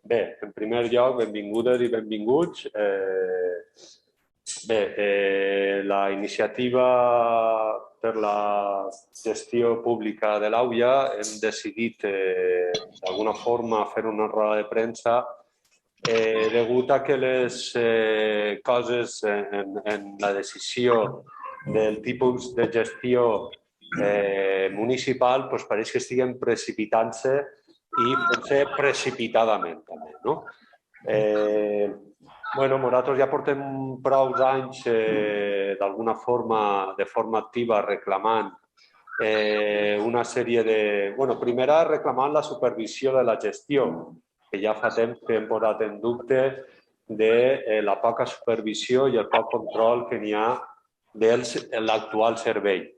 Bé, en primer lloc, benvingudes i benvinguts. La iniciativa per la gestió pública de l'AUIA hem decidit d'alguna forma fer una roda de premsa degut a que les coses en la decisió del tipus de gestió municipal pues, pareix que estiguen precipitant-se i potser precipitadament també, no? Nosaltres ja portem prou anys d'alguna forma, de forma activa, reclamant una sèrie de... Primera, reclamant la supervisió de la gestió, que ja fa temps que hem posat en dubte de la poca supervisió i el poc control que n'hi ha de l'actual servei.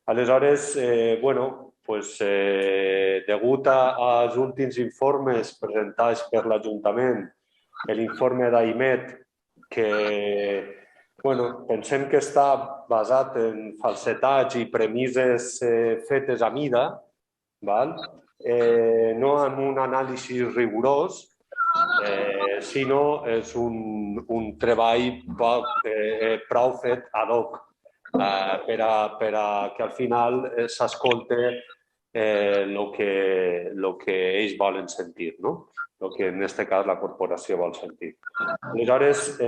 Aleshores, degut als últims informes presentats per l'Ajuntament, l'informe d'AIMET, que pensem que està basat en falsetats i premisses fetes a mida, no en un anàlisi rigorós, sinó és un treball prou fet ad hoc per a que al final s'escolte el que ells volen sentir, el que en aquest cas la corporació vol sentir. Aleshores,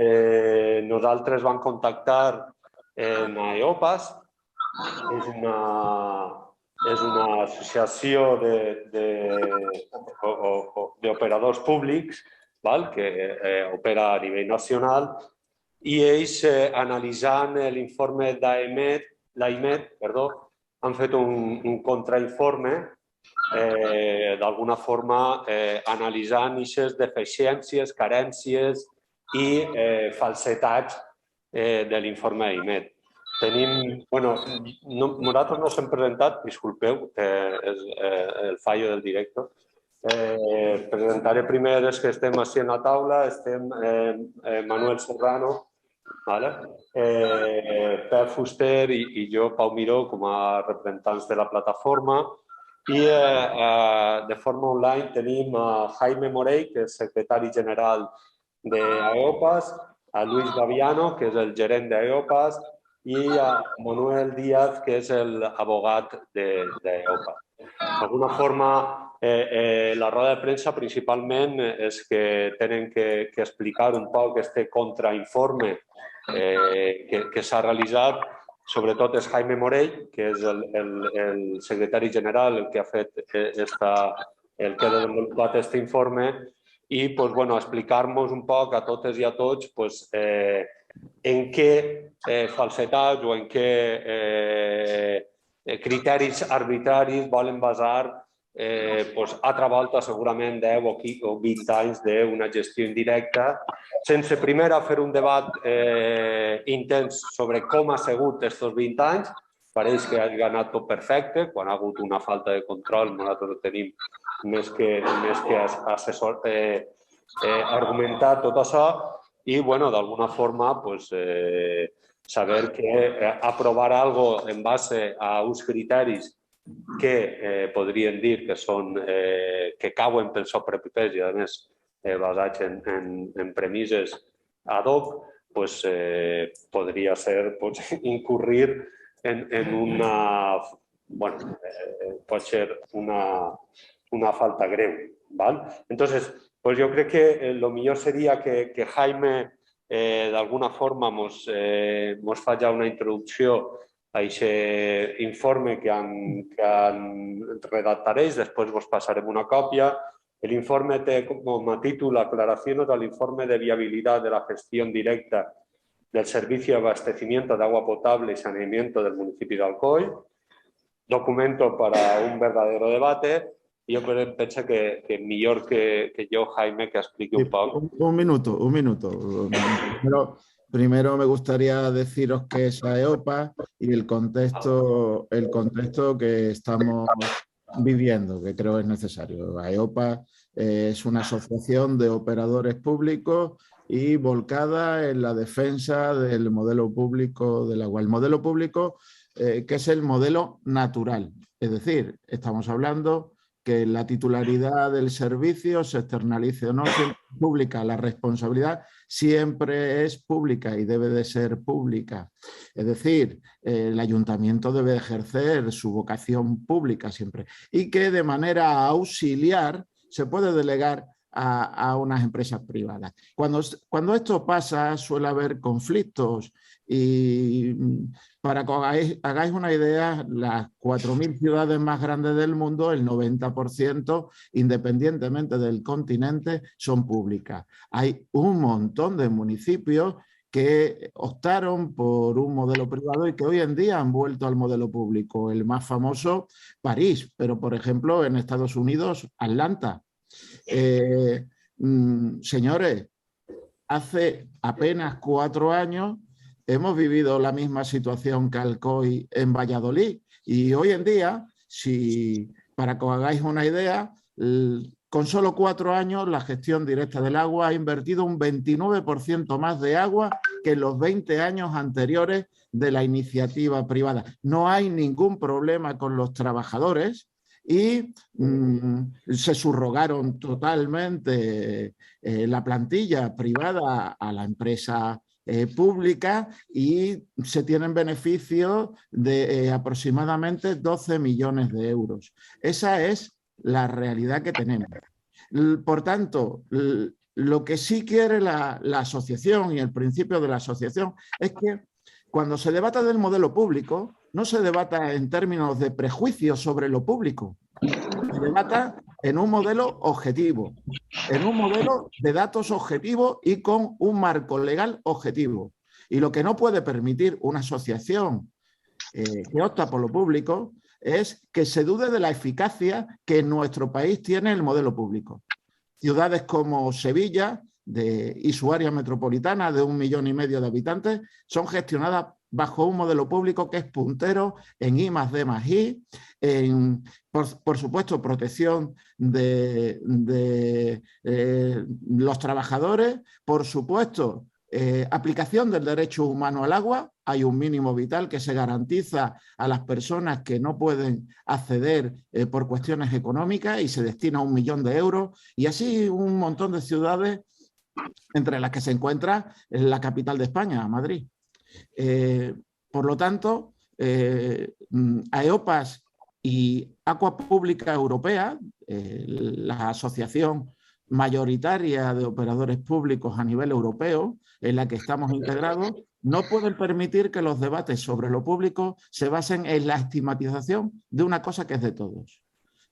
nosaltres vam contactar amb AEOPAS, és una associació d'operadors públics que opera a nivell nacional i ells, analitzant l'informe d'AIMET, han fet un contrainforme, d'alguna forma analitzant aquestes deficiències, carències i falsetats de l'informe d'AIMET. Nosaltres no s'hem presentat, disculpeu, és el fallo del director. Presentaré primer els que estem així a la taula. Estem Manuel Serrano, Pep Fuster i jo, Pau Miró, com a representants de la plataforma. I de forma online tenim a Jaime Morey, que és secretari general d'AEOPAS, a Luis Gaviano, que és el gerent d'AEOPAS, i a Manuel Díaz, que és l'abogat d'AEOPAS. D'alguna forma, la roda de premsa principalment és que tenen que explicar un poc aquest contrainforme que s'ha realitzat. Sobretot és Jaime Morey, que és el secretari general, el que ha fet el que ha desenvolupat aquest informe, i explicar-nos un poc a totes i a tots en què falsetats o en què criteris arbitraris volen basar altra volta segurament 10 o 20 anys d'una gestió indirecta, sense primer fer un debat intens sobre com ha sigut aquests 20 anys. Pareix que hagi anat tot perfecte, quan ha hagut una falta de control nosaltres ho tenim més que argumentat tot això, i d'alguna forma saber que aprovar alguna cosa en base a uns criteris que podrien dir que cauen pel seu propi pes i, a més, basats en premisses ad hoc, podria ser incurrir en una... pot ser una falta greu. Entonces, jo crec que el millor seria que Jaime d'alguna forma ens faci una introducció a aquest informe que redactaréis, després vos passarem una còpia. El informe té com a títol Aclaraciones al informe de viabilidad de la gestión directa del servicio de abastecimiento de agua potable y saneamiento del municipio de Alcoi. Documento para un verdadero debate. Yo penso que millor que jo, Jaime, que expliqui un poc. Un minuto. Primero me gustaría deciros qué es AEOPAS y el contexto que estamos viviendo, que creo es necesario. AEOPAS es una asociación de operadores públicos y volcada en la defensa del modelo público del agua. El modelo público, que es el modelo natural. Es decir, estamos hablando que la titularidad del servicio se externalice o no, siempre es pública. La responsabilidad siempre es pública y debe de ser pública. Es decir, el ayuntamiento debe ejercer su vocación pública siempre y que de manera auxiliar se puede delegar a unas empresas privadas. Cuando esto pasa suele haber conflictos y para que hagáis una idea, las 4.000 ciudades más grandes del mundo, el 90%, independientemente del continente, son públicas. Hay un montón de municipios que optaron por un modelo privado y que hoy en día han vuelto al modelo público. El más famoso, París, pero por ejemplo en Estados Unidos, Atlanta. Señores, hace apenas 4 años hemos vivido la misma situación que Alcoy en Valladolid y hoy en día, para que os hagáis una idea, con solo 4 años la gestión directa del agua ha invertido un 29% más de agua que en los 20 años anteriores de la iniciativa privada. No hay ningún problema con los trabajadores y se subrogaron totalmente la plantilla privada a la empresa pública y se tienen beneficios de aproximadamente 12 millones de euros. Esa es la realidad que tenemos. Por tanto, lo que sí quiere la asociación y el principio de la asociación es que cuando se debata del modelo público, no se debata en términos de prejuicios sobre lo público, se debata en un modelo objetivo, en un modelo de datos objetivos y con un marco legal objetivo. Y lo que no puede permitir una asociación que opta por lo público es que se dude de la eficacia que en nuestro país tiene el modelo público. Ciudades como Sevilla y su área metropolitana de 1,5 millones de habitantes son gestionadas bajo un modelo público que es puntero en I+D+I, en, por supuesto, protección de los trabajadores, por supuesto, aplicación del derecho humano al agua. Hay un mínimo vital que se garantiza a las personas que no pueden acceder por cuestiones económicas y se destina 1 millón de euros y así un montón de ciudades entre las que se encuentra la capital de España, Madrid. Por lo tanto, AEOPAS y Aqua Pública Europea, la asociación mayoritaria de operadores públicos a nivel europeo, en la que estamos integrados, no pueden permitir que los debates sobre lo público se basen en la estigmatización de una cosa que es de todos.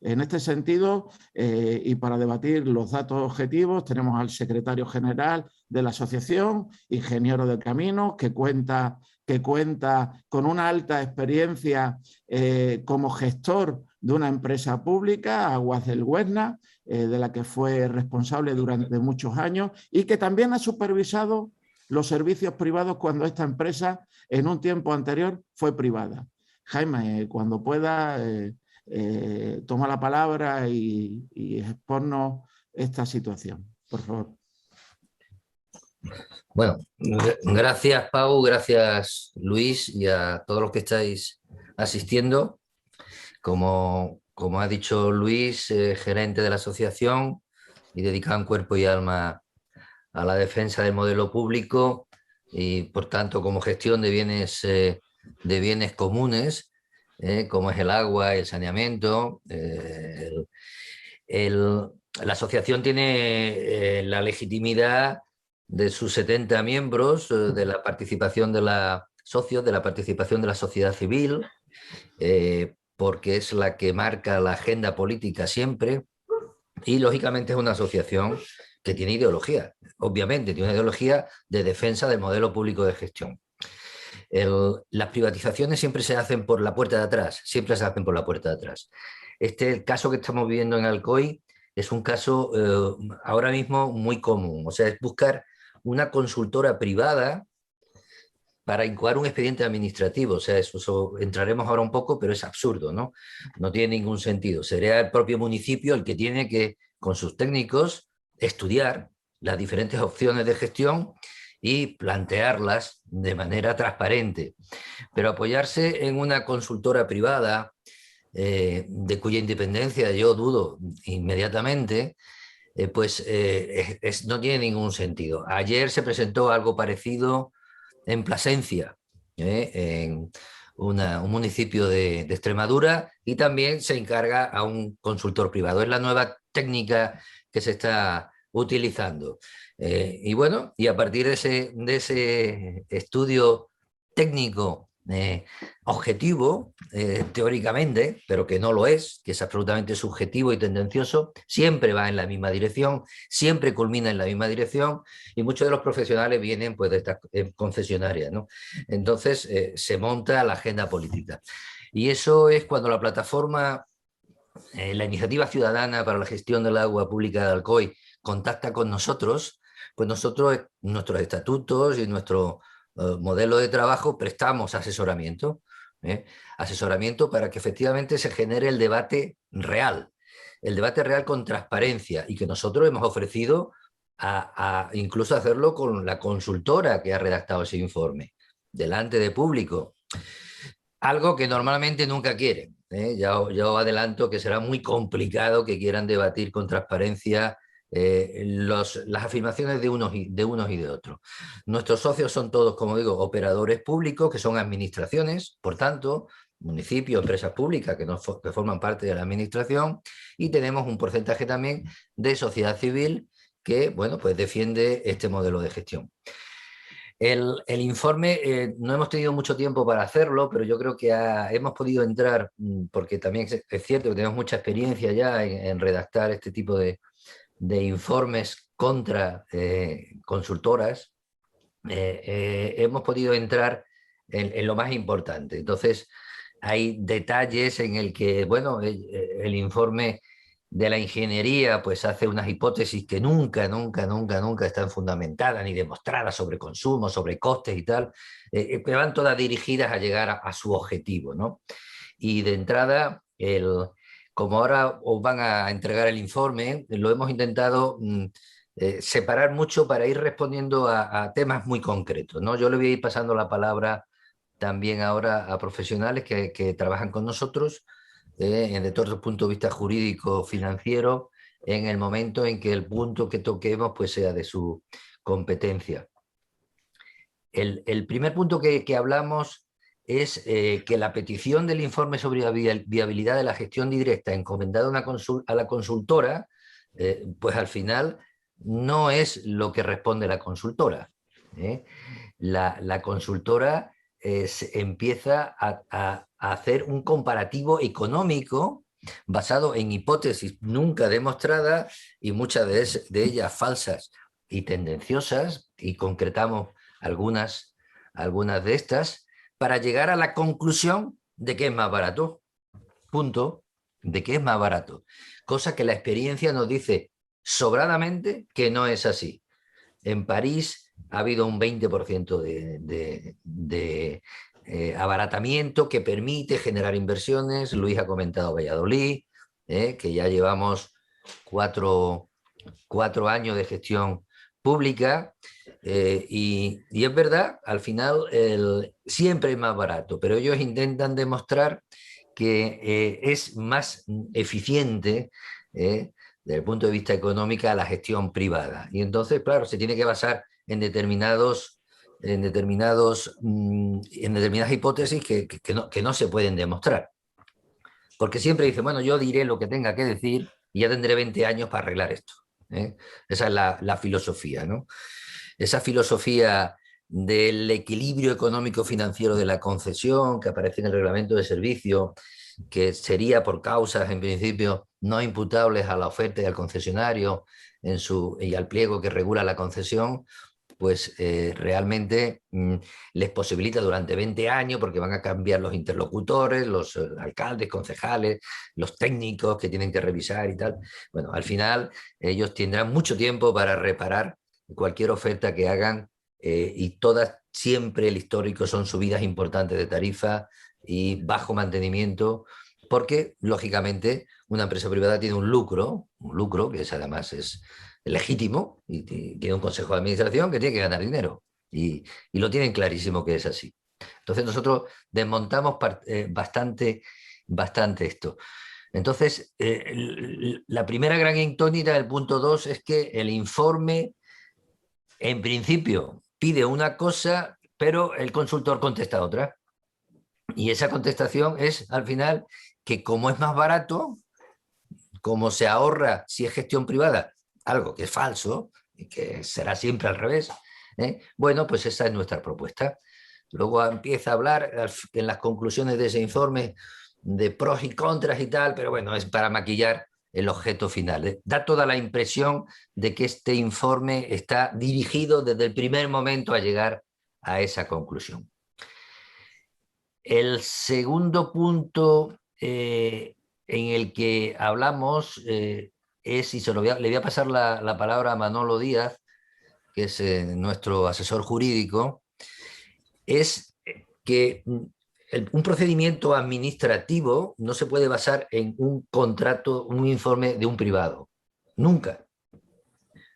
En este sentido, y para debatir los datos objetivos, tenemos al secretario general de la asociación, ingeniero de caminos, que cuenta con una alta experiencia como gestor de una empresa pública, Aguas del Huesna, de la que fue responsable durante muchos años y que también ha supervisado los servicios privados cuando esta empresa en un tiempo anterior fue privada. Jaime, cuando pueda, toma la palabra y exponnos esta situación, por favor. Bueno, gracias Pau, gracias Luis y a todos los que estáis asistiendo. Como ha dicho Luis, gerente de la asociación y dedicado en cuerpo y alma a la defensa del modelo público y por tanto como gestión de bienes comunes, como es el agua, el saneamiento. La asociación tiene la legitimidad de sus 70 miembros, de la participación de los socios, de la participación de la sociedad civil, porque es la que marca la agenda política siempre y lógicamente es una asociación que tiene ideología, obviamente tiene una ideología de defensa del modelo público de gestión. Las privatizaciones siempre se hacen por la puerta de atrás, siempre se hacen por la puerta de atrás. El caso que estamos viviendo en Alcoy es un caso ahora mismo muy común, o sea, es buscar una consultora privada para incoar un expediente administrativo, o sea, eso entraremos ahora un poco, pero es absurdo, ¿no? No tiene ningún sentido. Sería el propio municipio el que tiene que, con sus técnicos, estudiar las diferentes opciones de gestión y plantearlas de manera transparente. Pero apoyarse en una consultora privada de cuya independencia yo dudo inmediatamente, no tiene ningún sentido. Ayer se presentó algo parecido en Plasencia, en un municipio de Extremadura, y también se encarga a un consultor privado. Es la nueva técnica que se está utilizando. Y bueno, y a partir de ese estudio técnico objetivo, teóricamente, pero que no lo es, que es absolutamente subjetivo y tendencioso, siempre va en la misma dirección, siempre culmina en la misma dirección, y muchos de los profesionales vienen pues de estas concesionarias, ¿no? Entonces se monta la agenda política. Y eso es cuando la plataforma, la Iniciativa Ciudadana para la Gestión del Agua Pública de Alcoy, contacta con nosotros, pues nosotros, nuestros estatutos y nuestro modelo de trabajo, prestamos asesoramiento, asesoramiento para que efectivamente se genere el debate real con transparencia, y que nosotros hemos ofrecido a incluso hacerlo con la consultora que ha redactado ese informe, delante de público. Algo que normalmente nunca quieren. Ya os adelanto que será muy complicado que quieran debatir con transparencia las afirmaciones de unos y de otros. Nuestros socios son todos, como digo, operadores públicos, que son administraciones, por tanto, municipios, empresas públicas que forman parte de la administración, y tenemos un porcentaje también de sociedad civil que, bueno, pues defiende este modelo de gestión. El informe, no hemos tenido mucho tiempo para hacerlo, pero yo creo que hemos podido entrar, porque también es cierto que tenemos mucha experiencia ya en redactar este tipo de informes contra consultoras. Hemos podido entrar en lo más importante. Entonces, hay detalles en el que, bueno, el informe de la ingeniería pues hace unas hipótesis que nunca están fundamentadas ni demostradas sobre consumo, sobre costes y tal, que van todas dirigidas a llegar a su objetivo, ¿no? Y de entrada, como ahora os van a entregar el informe, lo hemos intentado separar mucho para ir respondiendo a temas muy concretos, ¿no? Yo le voy a ir pasando la palabra también ahora a profesionales que trabajan con nosotros, desde todo el punto de vista jurídico, financiero, en el momento en que el punto que toquemos pues sea de su competencia. El primer punto que hablamos es que la petición del informe sobre la viabilidad de la gestión directa encomendada a la consultora, pues al final no es lo que responde la consultora. La consultora empieza a hacer un comparativo económico basado en hipótesis nunca demostradas, y muchas de ellas falsas y tendenciosas, y concretamos algunas de estas, para llegar a la conclusión de que es más barato. Punto. De que es más barato. Cosa que la experiencia nos dice sobradamente que no es así. En París ha habido un 20% de abaratamiento que permite generar inversiones. Luis ha comentado Valladolid, que ya llevamos cuatro años de gestión pública, y es verdad, al final siempre es más barato, pero ellos intentan demostrar que es más eficiente desde el punto de vista económico la gestión privada. Y entonces, claro, se tiene que basar en determinadas hipótesis que no se pueden demostrar. Porque siempre dicen, bueno, yo diré lo que tenga que decir y ya tendré 20 años para arreglar esto. Esa es la filosofía, ¿no? Esa filosofía del equilibrio económico-financiero de la concesión que aparece en el reglamento de servicio, que sería por causas, en principio, no imputables a la oferta y al concesionario y al pliego que regula la concesión, pues realmente les posibilita durante 20 años, porque van a cambiar los interlocutores, los alcaldes, concejales, los técnicos que tienen que revisar y tal. Bueno, al final ellos tendrán mucho tiempo para reparar cualquier oferta que hagan, y todas siempre el histórico son subidas importantes de tarifa y bajo mantenimiento, porque lógicamente una empresa privada tiene un lucro que además es legítimo, y tiene un consejo de administración que tiene que ganar dinero, y lo tienen clarísimo que es así. Entonces nosotros desmontamos bastante bastante esto. Entonces, la primera gran incógnita del punto 2 es que el informe, en principio, pide una cosa, pero el consultor contesta otra. Y esa contestación es, al final, que como es más barato, como se ahorra si es gestión privada, algo que es falso y que será siempre al revés, bueno, pues esa es nuestra propuesta. Luego empieza a hablar en las conclusiones de ese informe de pros y contras y tal, pero bueno, es para maquillar el objeto final. Da toda la impresión de que este informe está dirigido desde el primer momento a llegar a esa conclusión. El segundo punto en el que hablamos es, y le voy a pasar la palabra a Manolo Díaz, que es nuestro asesor jurídico, es que un procedimiento administrativo no se puede basar en un contrato, un informe de un privado. Nunca.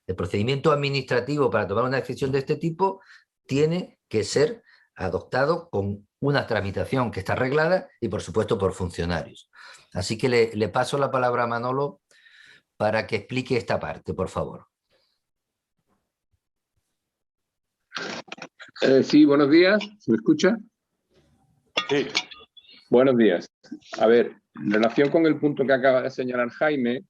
El procedimiento administrativo para tomar una decisión de este tipo tiene que ser adoptado con una tramitación que está arreglada y, por supuesto, por funcionarios. Así que le paso la palabra a Manolo para que explique esta parte, por favor. Sí, buenos días. ¿Se me escucha? Sí. Buenos días. A ver, en relación con el punto que acaba de señalar Jaime,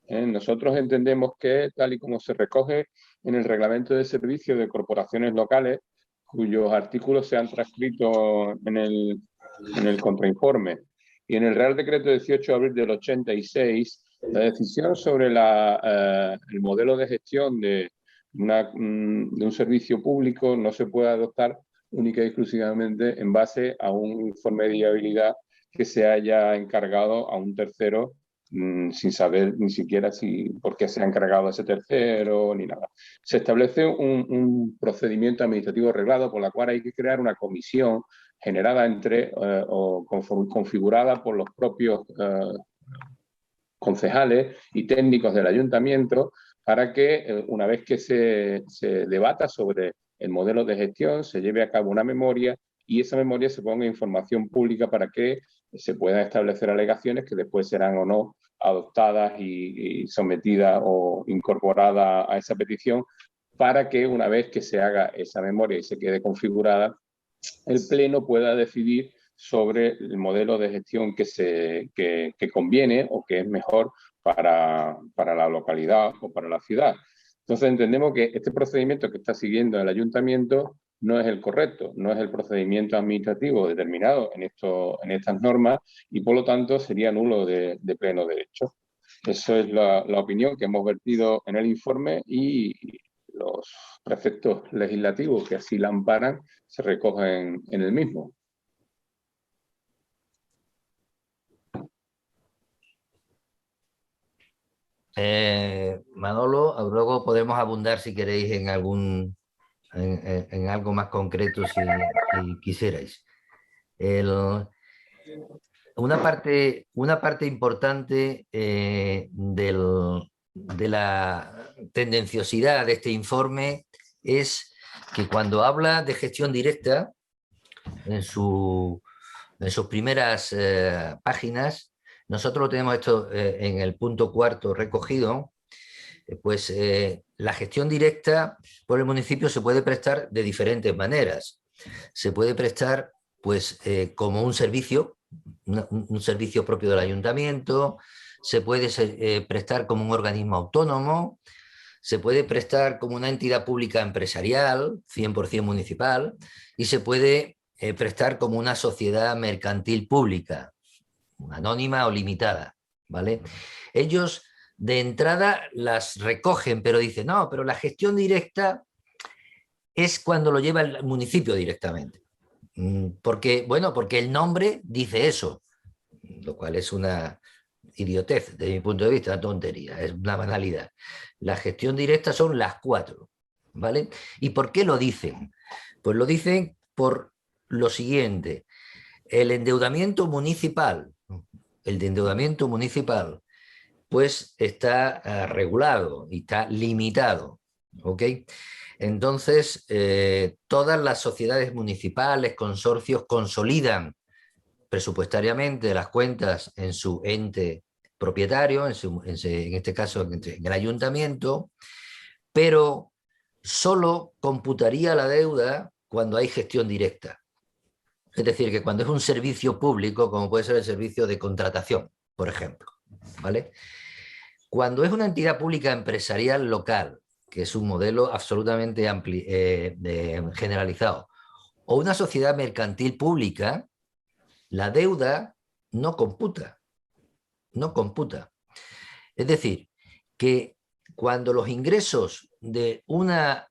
nosotros entendemos que, tal y como se recoge en el Reglamento de Servicios de Corporaciones Locales, cuyos artículos se han transcrito en el contrainforme, y en el Real Decreto 18 de abril del 86, la decisión sobre el modelo de gestión de un servicio público no se puede adoptar única y exclusivamente en base a un informe de viabilidad que se haya encargado a un tercero sin saber ni siquiera por qué se ha encargado a ese tercero ni nada. Se establece un procedimiento administrativo arreglado por la cual hay que crear una comisión generada o configurada por los propios concejales y técnicos del ayuntamiento para que una vez que se debata sobre el modelo de gestión, se lleve a cabo una memoria y esa memoria se ponga en información pública para que se puedan establecer alegaciones que después serán o no adoptadas y sometidas o incorporadas a esa petición, para que una vez que se haga esa memoria y se quede configurada, el Pleno pueda decidir sobre el modelo de gestión que conviene o que es mejor para la localidad o para la ciudad. Entonces entendemos que este procedimiento que está siguiendo el ayuntamiento no es el correcto, no es el procedimiento administrativo determinado en estas normas y por lo tanto sería nulo de pleno derecho. Esa es la opinión que hemos vertido en el informe y los preceptos legislativos que así la amparan se recogen en el mismo. Manolo, luego podemos abundar si queréis en algo más concreto si quisierais. Una parte importante de la tendenciosidad de este informe es que cuando habla de gestión directa, en sus primeras páginas, nosotros lo tenemos esto en el punto 4 recogido, pues la gestión directa por el municipio se puede prestar de diferentes maneras. Se puede prestar pues como un servicio propio del ayuntamiento, se puede prestar como un organismo autónomo, se puede prestar como una entidad pública empresarial, 100% municipal, y se puede prestar como una sociedad mercantil pública, anónima o limitada, ¿vale? Ellos de entrada las recogen, pero dicen, no, pero la gestión directa es cuando lo lleva el municipio directamente. Porque el nombre dice eso, lo cual es una idiotez desde mi punto de vista, una tontería, es una banalidad. La gestión directa son las 4, ¿vale? ¿Y por qué lo dicen? Pues lo dicen por lo siguiente: el endeudamiento municipal, pues está regulado y está limitado, ¿ok? Entonces, todas las sociedades municipales, consorcios, consolidan presupuestariamente las cuentas en su ente propietario, en este caso en el ayuntamiento, pero solo computaría la deuda cuando hay gestión directa. Es decir, que cuando es un servicio público, como puede ser el servicio de contratación, por ejemplo, ¿vale? Cuando es una entidad pública empresarial local, que es un modelo absolutamente generalizado, o una sociedad mercantil pública, la deuda no computa. No computa. Es decir, que cuando los ingresos de una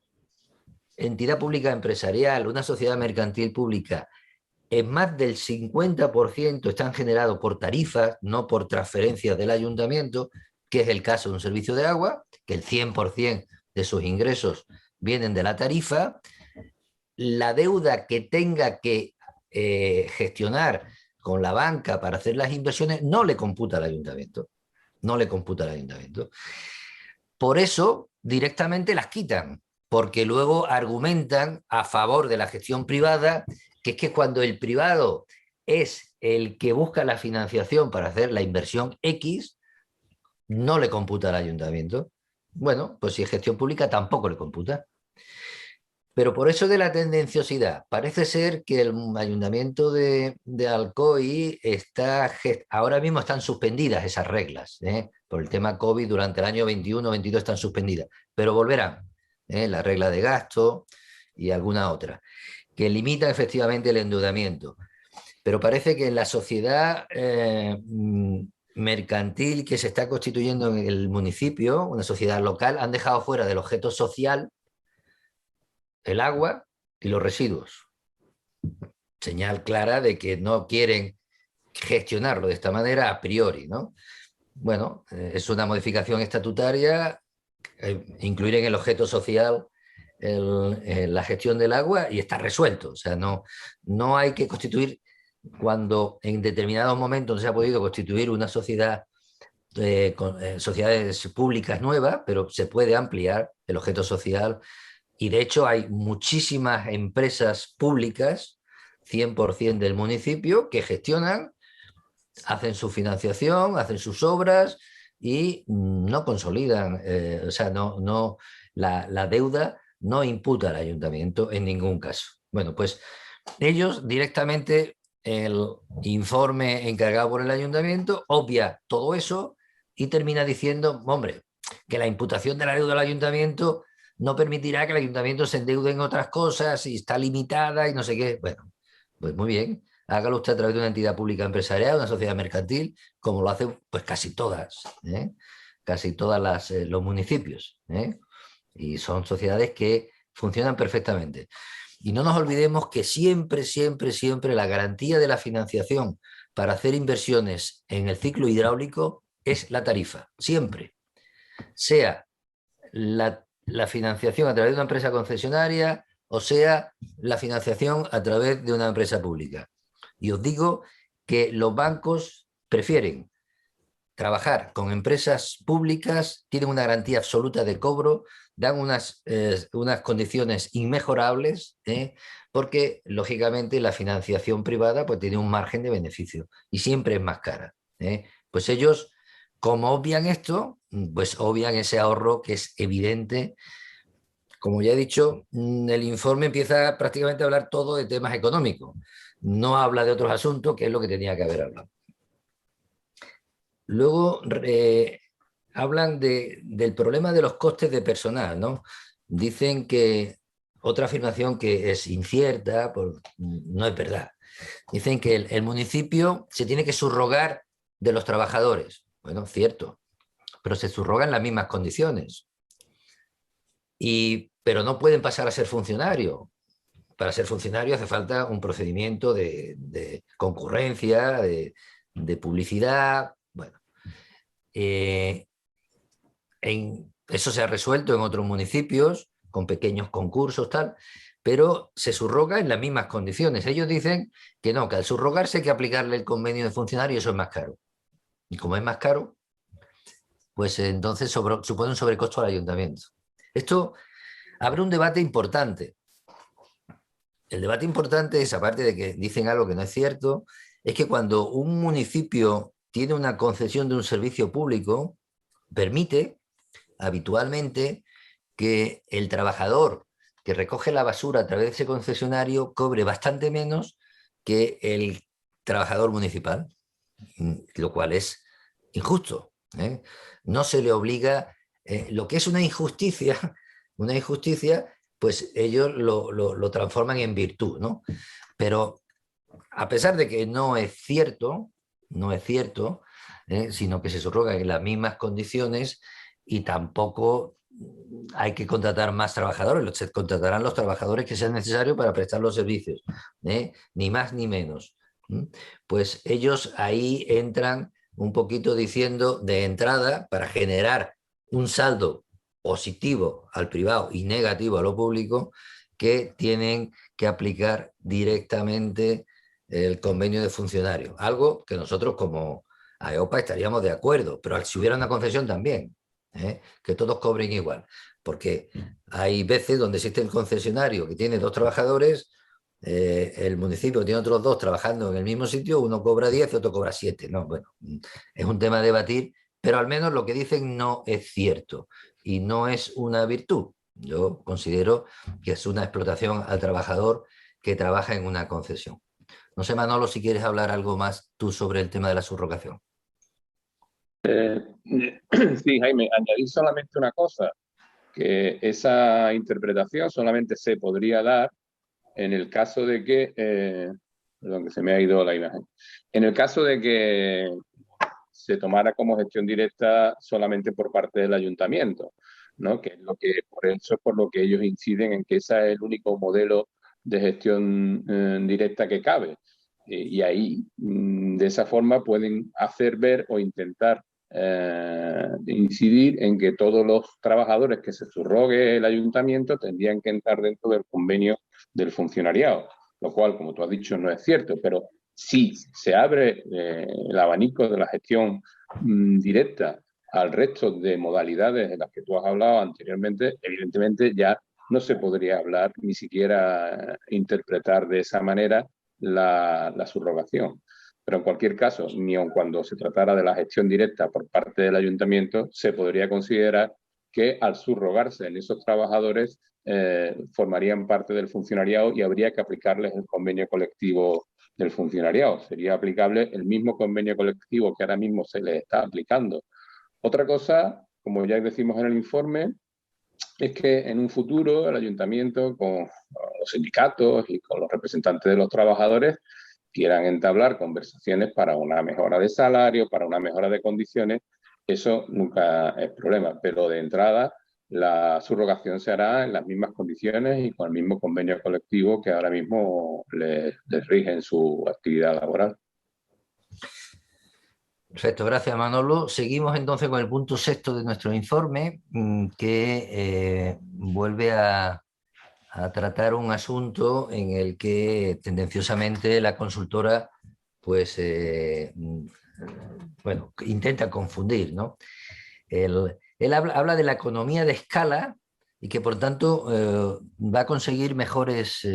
entidad pública empresarial, una sociedad mercantil pública, en más del 50% están generados por tarifas, no por transferencias del ayuntamiento, que es el caso de un servicio de agua, que el 100% de sus ingresos vienen de la tarifa, la deuda que tenga que gestionar con la banca para hacer las inversiones no le computa al ayuntamiento. No le computa al ayuntamiento. Por eso directamente las quitan, porque luego argumentan a favor de la gestión privada, que es que cuando el privado es el que busca la financiación para hacer la inversión X, no le computa al ayuntamiento. Bueno, pues si es gestión pública tampoco le computa. Pero por eso de la tendenciosidad, parece ser que el ayuntamiento de Alcoy ahora mismo están suspendidas esas reglas, por el tema COVID durante el año 21-22 están suspendidas, pero volverán, la regla de gasto y alguna otra, que limitan efectivamente el endeudamiento. Pero parece que en la sociedad mercantil que se está constituyendo en el municipio, una sociedad local, han dejado fuera del objeto social el agua y los residuos. Señal clara de que no quieren gestionarlo de esta manera a priori, ¿no? Bueno, es una modificación estatutaria, incluir en el objeto social la gestión del agua y está resuelto. O sea, no hay que constituir, cuando en determinados momentos no se ha podido constituir una sociedad, sociedades públicas nuevas, pero se puede ampliar el objeto social. Y de hecho hay muchísimas empresas públicas, 100% del municipio, que gestionan, hacen su financiación, hacen sus obras y no consolidan, o sea, la deuda no imputa al ayuntamiento en ningún caso. Bueno, pues ellos directamente, el informe encargado por el ayuntamiento obvia todo eso y termina diciendo, hombre, que la imputación de la deuda al ayuntamiento no permitirá que el ayuntamiento se endeude en otras cosas y está limitada y no sé qué. Bueno, pues muy bien, hágalo usted a través de una entidad pública empresarial, una sociedad mercantil, como lo hacen pues casi todas, casi todas los municipios. Y son sociedades que funcionan perfectamente. Y no nos olvidemos que siempre, siempre, siempre la garantía de la financiación para hacer inversiones en el ciclo hidráulico es la tarifa, siempre. Sea la financiación a través de una empresa concesionaria o sea la financiación a través de una empresa pública. Y os digo que los bancos prefieren trabajar con empresas públicas, tienen una garantía absoluta de cobro, dan unas condiciones inmejorables, porque lógicamente la financiación privada pues tiene un margen de beneficio y siempre es más cara. Pues ellos, como obvian esto, pues obvian ese ahorro que es evidente. Como ya he dicho, el informe empieza prácticamente a hablar todo de temas económicos. No habla de otros asuntos, que es lo que tenía que haber hablado. Luego hablan del problema de los costes de personal, ¿no? Dicen que otra afirmación que es incierta, no es verdad. Dicen que el municipio se tiene que subrogar de los trabajadores. Bueno, cierto, pero se subrogan en las mismas condiciones. Pero no pueden pasar a ser funcionarios. Para ser funcionario hace falta un procedimiento de concurrencia, de publicidad. Bueno, eso se ha resuelto en otros municipios con pequeños concursos, tal, pero se subroga en las mismas condiciones. Ellos dicen que no, que al subrogarse hay que aplicarle el convenio de funcionario y eso es más caro. Y como es más caro, pues entonces supone un sobrecosto al ayuntamiento. Esto abre un debate importante. El debate importante es, aparte de que dicen algo que no es cierto, es que cuando un municipio tiene una concesión de un servicio público, permite habitualmente que el trabajador que recoge la basura a través de ese concesionario cobre bastante menos que el trabajador municipal, lo cual es injusto, ¿eh? No se le obliga, lo que es una injusticia, pues ellos lo transforman en virtud, ¿no? Pero a pesar de que no es cierto, sino que se subrogan en las mismas condiciones y tampoco hay que contratar más trabajadores, se contratarán los trabajadores que sean necesarios para prestar los servicios, ni más ni menos. Pues ellos ahí entran un poquito diciendo de entrada, para generar un saldo positivo al privado y negativo a lo público, que tienen que aplicar directamente el convenio de funcionarios, algo que nosotros como AEOPA estaríamos de acuerdo, pero si hubiera una concesión también, que todos cobren igual, porque hay veces donde existe el concesionario que tiene 2 trabajadores, el municipio tiene otros 2 trabajando en el mismo sitio, uno cobra 10 y otro cobra 7, ¿no? Bueno, es un tema a debatir, pero al menos lo que dicen no es cierto y no es una virtud. Yo considero que es una explotación al trabajador que trabaja en una concesión. No sé, Manolo, si quieres hablar algo más tú sobre el tema de la subrogación. Sí, Jaime, añadir solamente una cosa, que esa interpretación solamente se podría dar en el caso de que, perdón, que se me ha ido la imagen, en el caso de que se tomara como gestión directa solamente por parte del ayuntamiento, ¿no? Que es lo que, por eso es por lo que ellos inciden en que ese es el único modelo de gestión directa que cabe. Y ahí, de esa forma, pueden hacer ver o intentar incidir en que todos los trabajadores que se subrogue el ayuntamiento tendrían que entrar dentro del convenio del funcionariado, lo cual, como tú has dicho, no es cierto, pero si se abre el abanico de la gestión directa al resto de modalidades de las que tú has hablado anteriormente, evidentemente ya no se podría hablar ni siquiera interpretar de esa manera la subrogación. Pero en cualquier caso, ni aun cuando se tratara de la gestión directa por parte del ayuntamiento, se podría considerar que al subrogarse en esos trabajadores formarían parte del funcionariado y habría que aplicarles el convenio colectivo del funcionariado. Sería aplicable el mismo convenio colectivo que ahora mismo se les está aplicando. Otra cosa, como ya decimos en el informe, es que en un futuro el ayuntamiento con los sindicatos y con los representantes de los trabajadores quieran entablar conversaciones para una mejora de salario, para una mejora de condiciones. Eso nunca es problema, pero de entrada la subrogación se hará en las mismas condiciones y con el mismo convenio colectivo que ahora mismo les rige en su actividad laboral. Perfecto, gracias Manolo. Seguimos entonces con el punto 6 de nuestro informe, que vuelve a tratar un asunto en el que tendenciosamente la consultora pues bueno, intenta confundir, ¿no? Él habla de la economía de escala y que por tanto va a conseguir mejores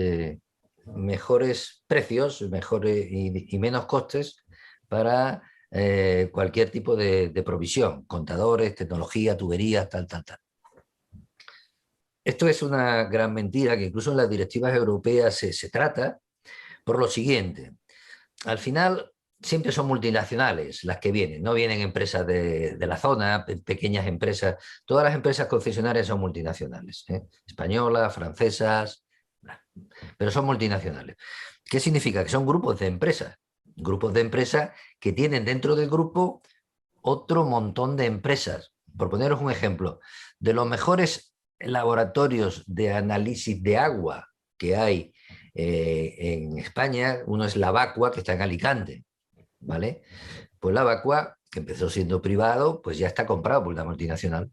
precios y menos costes para cualquier tipo de provisión, contadores, tecnología, tuberías, tal. Esto es una gran mentira que incluso en las directivas europeas se trata por lo siguiente. Al final siempre son multinacionales las que vienen, no vienen empresas de la zona, pequeñas empresas. Todas las empresas concesionarias son multinacionales, españolas, francesas, pero son multinacionales. ¿Qué significa? Que son grupos de empresas que tienen dentro del grupo otro montón de empresas. Por poneros un ejemplo, de los mejores laboratorios de análisis de agua que hay en España, uno es Lavacua, que está en Alicante, ¿vale? Pues Lavacua, que empezó siendo privado, pues ya está comprado por la multinacional.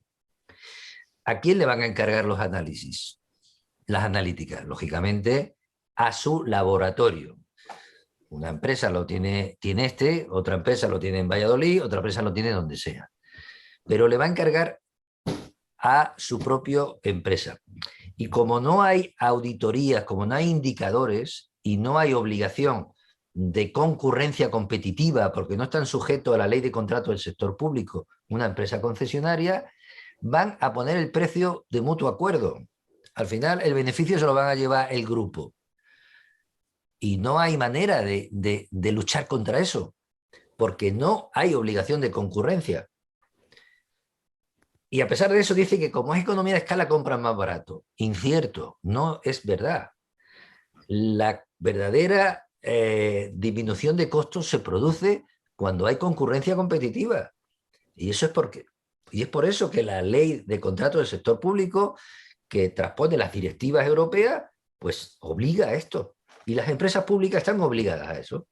¿A quién le van a encargar los análisis? Las analíticas, lógicamente, a su laboratorio. Una empresa lo tiene otra empresa lo tiene en Valladolid, otra empresa lo tiene donde sea. Pero le va a encargar a su propia empresa. Y como no hay auditorías, como no hay indicadores y no hay obligación de concurrencia competitiva, porque no están sujetos a la ley de contrato del sector público, una empresa concesionaria, van a poner el precio de mutuo acuerdo. Al final el beneficio se lo van a llevar el grupo. Y no hay manera de luchar contra eso, porque no hay obligación de concurrencia. Y a pesar de eso dice que como es economía de escala compran más barato. Incierto, no es verdad. La verdadera disminución de costos se produce cuando hay concurrencia competitiva. Y eso es por eso que la ley de contrato del sector público, que transpone las directivas europeas, pues obliga a esto. Y las empresas públicas están obligadas a eso.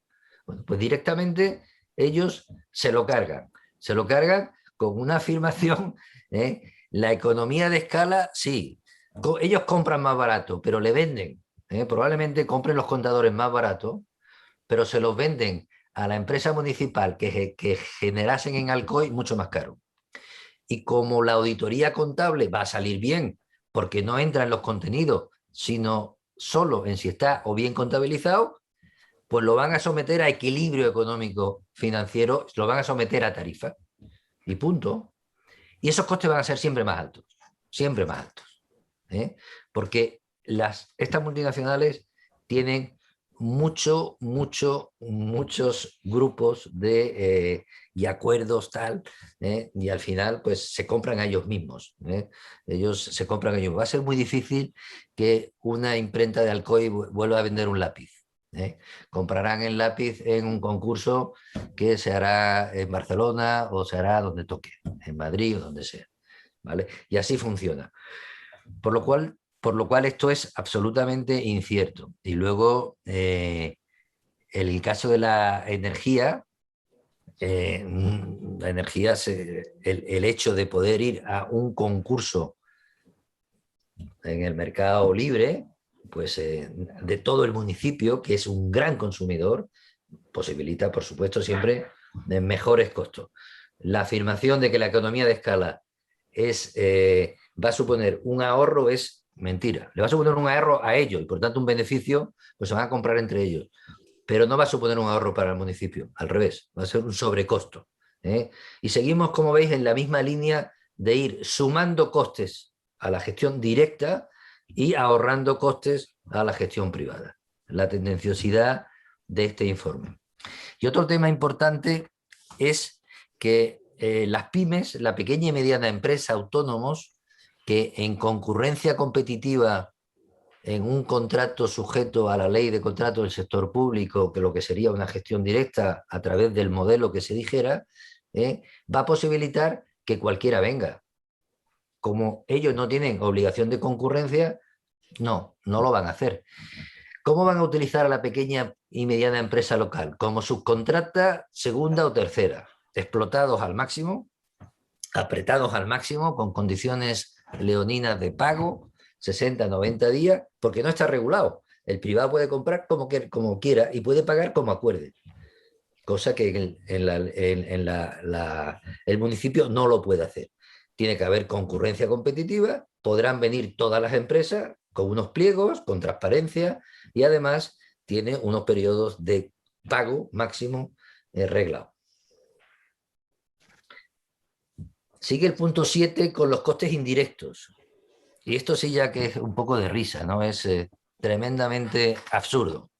Bueno, pues directamente ellos se lo cargan. Se lo cargan con una afirmación, la economía de escala, sí. Ellos compran más barato, pero le venden. Probablemente compren los contadores más baratos, pero se los venden a la empresa municipal que generasen en Alcoy mucho más caro. Y como la auditoría contable va a salir bien, porque no entra en los contenidos, sino solo en si está o bien contabilizado, pues lo van a someter a equilibrio económico financiero, lo van a someter a tarifa. Y punto. Y esos costes van a ser siempre más altos. Siempre más altos. Porque estas multinacionales tienen muchos grupos y acuerdos tal, y al final pues se compran a ellos mismos. Ellos se compran a ellos. Va a ser muy difícil que una imprenta de Alcoy vuelva a vender un lápiz. Comprarán el lápiz en un concurso que se hará en Barcelona o se hará donde toque, en Madrid o donde sea, ¿vale? Y así funciona. Por lo cual esto es absolutamente incierto. Y luego el caso de la energía, el hecho de poder ir a un concurso en el mercado libre, pues de todo el municipio, que es un gran consumidor, posibilita, por supuesto, siempre mejores costos. La afirmación de que la economía de escala va a suponer un ahorro es mentira. Le va a suponer un ahorro a ellos y, por tanto, un beneficio, pues se van a comprar entre ellos. Pero no va a suponer un ahorro para el municipio, al revés, va a ser un sobrecosto. Y seguimos, como veis, en la misma línea de ir sumando costes a la gestión directa y ahorrando costes a la gestión privada. La tendenciosidad de este informe. Y otro tema importante es que las pymes, la pequeña y mediana empresa, autónomos, que en concurrencia competitiva en un contrato sujeto a la ley de contrato del sector público, que lo que sería una gestión directa a través del modelo que se dijera, va a posibilitar que cualquiera venga. Como ellos no tienen obligación de concurrencia, no lo van a hacer. ¿Cómo van a utilizar a la pequeña y mediana empresa local? Como subcontrata segunda o tercera, explotados al máximo, apretados al máximo, con condiciones leoninas de pago, 60, 90 días, porque no está regulado. El privado puede comprar como quiera y puede pagar como acuerde, cosa que el municipio no lo puede hacer. Tiene que haber concurrencia competitiva, podrán venir todas las empresas con unos pliegos, con transparencia, y además tiene unos periodos de pago máximo reglados. Sigue el punto 7 con los costes indirectos. Y esto sí ya que es un poco de risa, ¿no? Es tremendamente absurdo.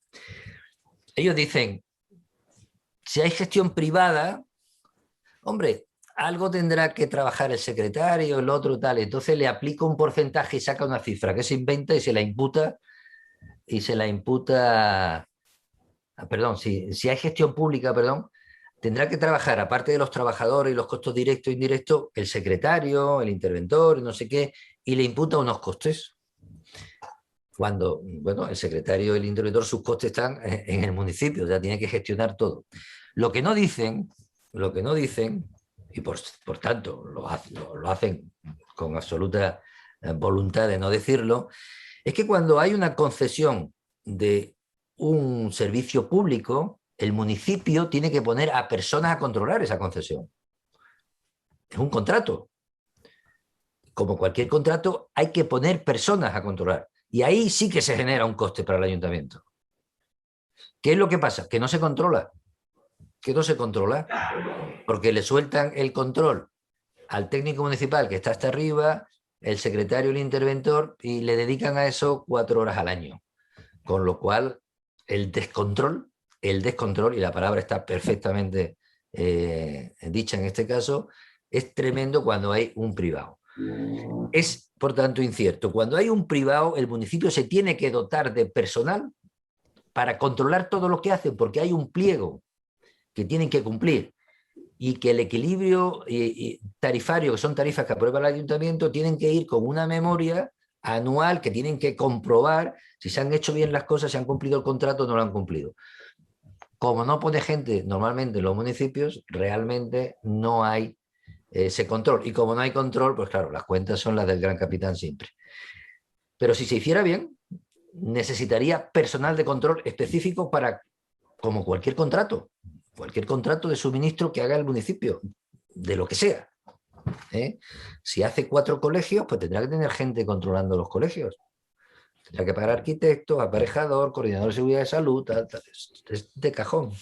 Ellos dicen, si hay gestión privada, hombre, algo tendrá que trabajar el secretario, el otro tal, entonces le aplica un porcentaje y saca una cifra que se inventa y se la imputa, perdón, si hay gestión pública, perdón, tendrá que trabajar, aparte de los trabajadores y los costos directos e indirectos, el secretario, el interventor, no sé qué, y le imputa unos costes. Cuando, bueno, el secretario y el interventor, sus costes están en el municipio, ya tiene que gestionar todo. Lo que no dicen, y por tanto lo hacen con absoluta voluntad de no decirlo, es que cuando hay una concesión de un servicio público, el municipio tiene que poner a personas a controlar esa concesión. Es un contrato. Como cualquier contrato, hay que poner personas a controlar. Y ahí sí que se genera un coste para el ayuntamiento. ¿Qué es lo que pasa? Que no se controla. Que no se controla. Porque le sueltan el control al técnico municipal que está hasta arriba, el secretario, el interventor, y le dedican a eso 4 horas al año. Con lo cual, el descontrol, y la palabra está perfectamente dicha en este caso, es tremendo cuando hay un privado. Es, por tanto, incierto. Cuando hay un privado, el municipio se tiene que dotar de personal para controlar todo lo que hacen, porque hay un pliego que tienen que cumplir y que el equilibrio tarifario, que son tarifas que aprueba el ayuntamiento, tienen que ir con una memoria anual que tienen que comprobar si se han hecho bien las cosas, si han cumplido el contrato o no lo han cumplido. Como no pone gente normalmente en los municipios, realmente no hay ese control. Y como no hay control, pues claro, las cuentas son las del gran capitán siempre. Pero si se hiciera bien, necesitaría personal de control específico para, como cualquier contrato de suministro que haga el municipio, de lo que sea. Si hace 4 colegios, pues tendrá que tener gente controlando los colegios. Tendrá que pagar arquitectos, aparejador, coordinador de seguridad de salud, es de cajón.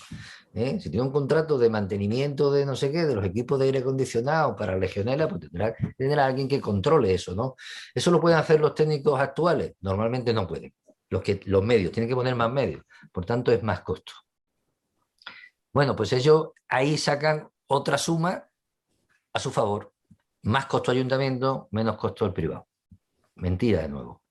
Si tiene un contrato de mantenimiento de no sé qué, de los equipos de aire acondicionado para legionela, pues tendrá que tener a alguien que controle eso, ¿no? ¿Eso lo pueden hacer los técnicos actuales? Normalmente no pueden. Los medios, tienen que poner más medios. Por tanto, es más costo. Bueno, pues ellos ahí sacan otra suma a su favor. Más costo ayuntamiento, menos costo al privado. Mentira de nuevo.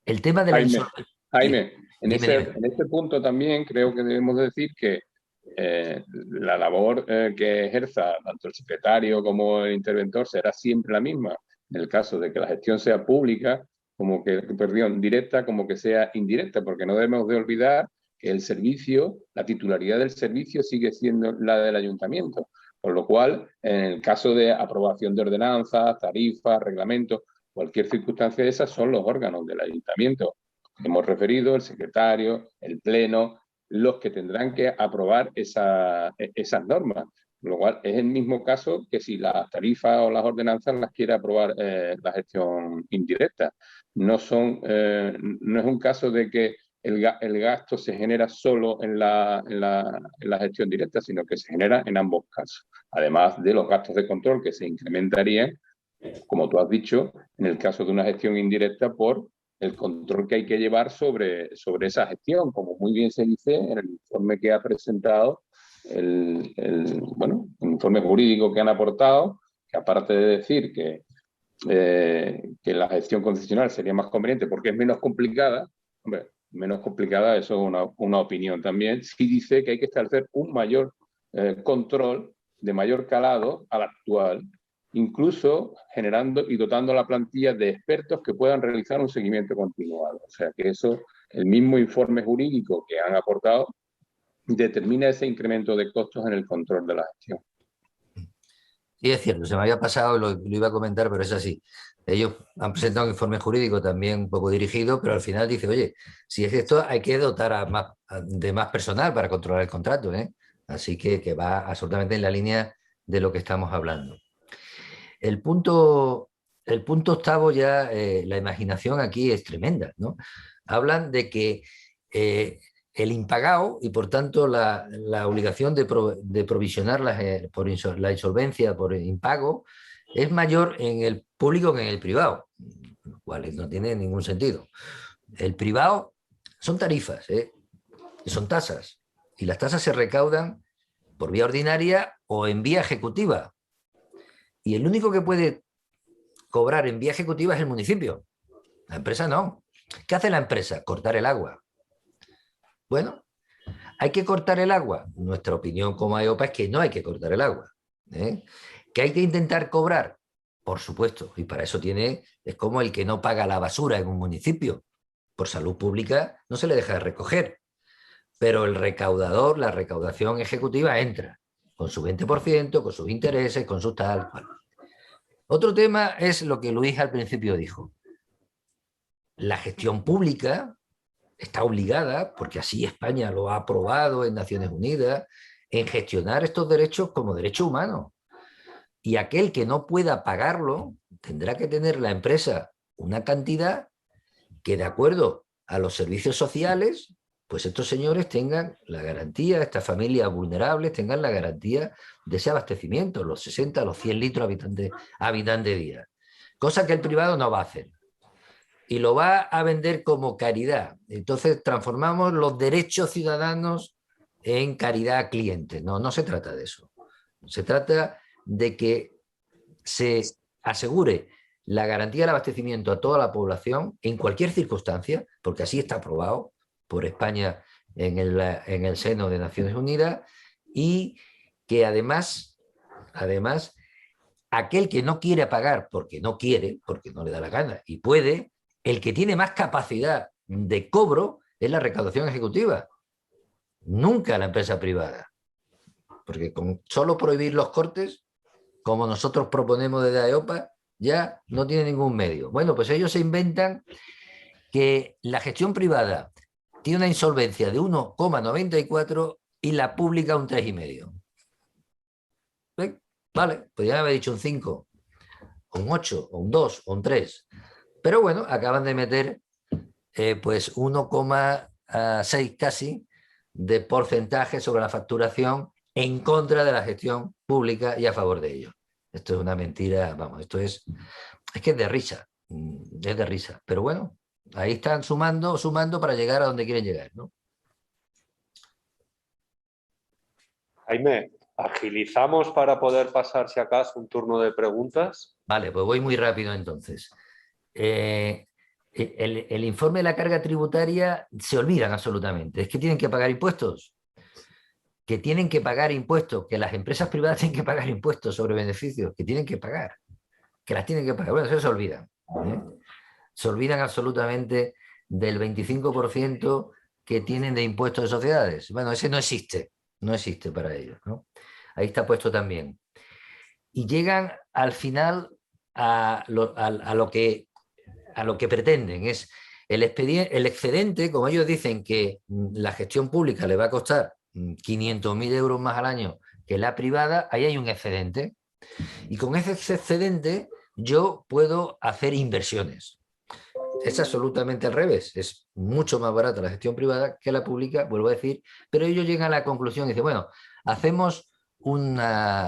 El tema de la insolvencia. Jaime, en ese punto también creo que debemos decir que la labor que ejerza tanto el secretario como el interventor será siempre la misma. En el caso de que la gestión sea pública, como que, perdón, directa, como que sea indirecta, porque no debemos de olvidar que el servicio, la titularidad del servicio sigue siendo la del ayuntamiento. Por lo cual, en el caso de aprobación de ordenanzas, tarifas, reglamentos, cualquier circunstancia de esas son los órganos del ayuntamiento. Hemos referido, el secretario, el pleno, los que tendrán que aprobar esas normas. Con lo cual, es el mismo caso que si las tarifas o las ordenanzas las quiere aprobar la gestión indirecta. No es un caso de que el gasto se genera solo en la gestión directa, sino que se genera en ambos casos. Además de los gastos de control que se incrementarían, como tú has dicho, en el caso de una gestión indirecta por el control que hay que llevar sobre esa gestión, como muy bien se dice en el informe que ha presentado, el informe jurídico que han aportado, que aparte de decir que la gestión concesional sería más conveniente porque es menos complicada, hombre, menos complicada, eso es una opinión también, sí dice que hay que establecer un mayor control de mayor calado al actual, incluso generando y dotando la plantilla de expertos que puedan realizar un seguimiento continuado. O sea que eso, el mismo informe jurídico que han aportado, determina ese incremento de costos en el control de la gestión. Sí, es cierto, se me había pasado, lo iba a comentar, pero es así. Ellos han presentado un informe jurídico también un poco dirigido, pero al final dice, oye, si es esto, hay que dotar de más personal para controlar el contrato, ¿eh? Así que va absolutamente en la línea de lo que estamos hablando. El punto octavo ya, la imaginación aquí es tremenda, ¿no? Hablan de que el impagado y por tanto la obligación de provisionar por la insolvencia por impago es mayor en el público que en el privado, lo cual no tiene ningún sentido. El privado son tarifas, son tasas, y las tasas se recaudan por vía ordinaria o en vía ejecutiva. Y el único que puede cobrar en vía ejecutiva es el municipio. La empresa no. ¿Qué hace la empresa? Cortar el agua. Bueno, ¿hay que cortar el agua? Nuestra opinión como AEOPA es que no hay que cortar el agua. ¿Que hay que intentar cobrar? Por supuesto. Y para eso es como el que no paga la basura en un municipio. Por salud pública no se le deja de recoger. Pero el recaudador, la recaudación ejecutiva entra con su 20%, con sus intereses, con su tal cual. Otro tema es lo que Luis al principio dijo. La gestión pública está obligada, porque así España lo ha aprobado en Naciones Unidas, en gestionar estos derechos como derechos humanos. Y aquel que no pueda pagarlo, tendrá que tener la empresa una cantidad que de acuerdo a los servicios sociales, pues estos señores tengan la garantía, estas familias vulnerables tengan la garantía de ese abastecimiento, los 60, los 100 litros habitante día. Cosa que el privado no va a hacer. Y lo va a vender como caridad. Entonces transformamos los derechos ciudadanos en caridad a clientes. No, no se trata de eso. Se trata de que se asegure la garantía del abastecimiento a toda la población en cualquier circunstancia, porque así está aprobado por España en el seno de Naciones Unidas, y que además aquel que no quiere pagar porque no quiere, porque no le da la gana y puede, el que tiene más capacidad de cobro es la recaudación ejecutiva, nunca la empresa privada, porque con solo prohibir los cortes, como nosotros proponemos desde AEOPA, ya no tiene ningún medio. Bueno, pues ellos se inventan que la gestión privada tiene una insolvencia de 1,94 y la pública un 3,5. ¿Ven? Vale, pues ya me había dicho un 5, o un 8, o un 2, o un 3. Pero bueno, acaban de meter pues 1,6 casi de porcentaje sobre la facturación en contra de la gestión pública y a favor de ellos. Esto es una mentira, vamos, esto es que es de risa, pero bueno, ahí están sumando para llegar a donde quieren llegar, ¿no? Jaime, agilizamos para poder pasar, si acaso, un turno de preguntas. Vale, pues voy muy rápido entonces. El informe de la carga tributaria se olvidan absolutamente, es que tienen que pagar impuestos. Que tienen que pagar impuestos, que las empresas privadas tienen que pagar impuestos sobre beneficios, que tienen que pagar, que las tienen que pagar. Bueno, eso se olvidan. Se olvidan absolutamente del 25% que tienen de impuestos de sociedades. Bueno, ese no existe para ellos, ¿no? Ahí está puesto también. Y llegan al final a lo que pretenden, es el excedente, como ellos dicen que la gestión pública le va a costar 500.000 euros más al año que la privada, ahí hay un excedente. Y con ese excedente yo puedo hacer inversiones. Es absolutamente al revés. Es mucho más barata la gestión privada que la pública, vuelvo a decir, pero ellos llegan a la conclusión y dicen, bueno,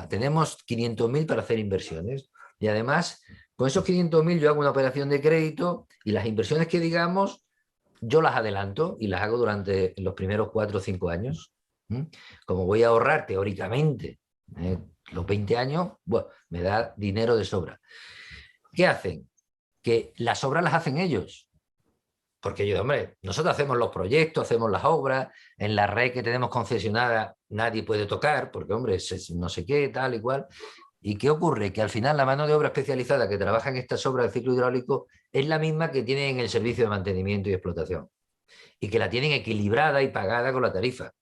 tenemos 500.000 para hacer inversiones y además con esos 500.000 yo hago una operación de crédito y las inversiones que digamos yo las adelanto y las hago durante los primeros 4 o 5 años. Como voy a ahorrar teóricamente los 20 años, bueno, me da dinero de sobra. ¿Qué hacen? Que las obras las hacen ellos. Porque ellos, hombre, nosotros hacemos los proyectos, hacemos las obras, en la red que tenemos concesionada nadie puede tocar, porque, hombre, no sé qué, tal y cual. ¿Y qué ocurre? Que al final la mano de obra especializada que trabaja en estas obras del ciclo hidráulico es la misma que tienen en el servicio de mantenimiento y explotación. Y que la tienen equilibrada y pagada con la tarifa.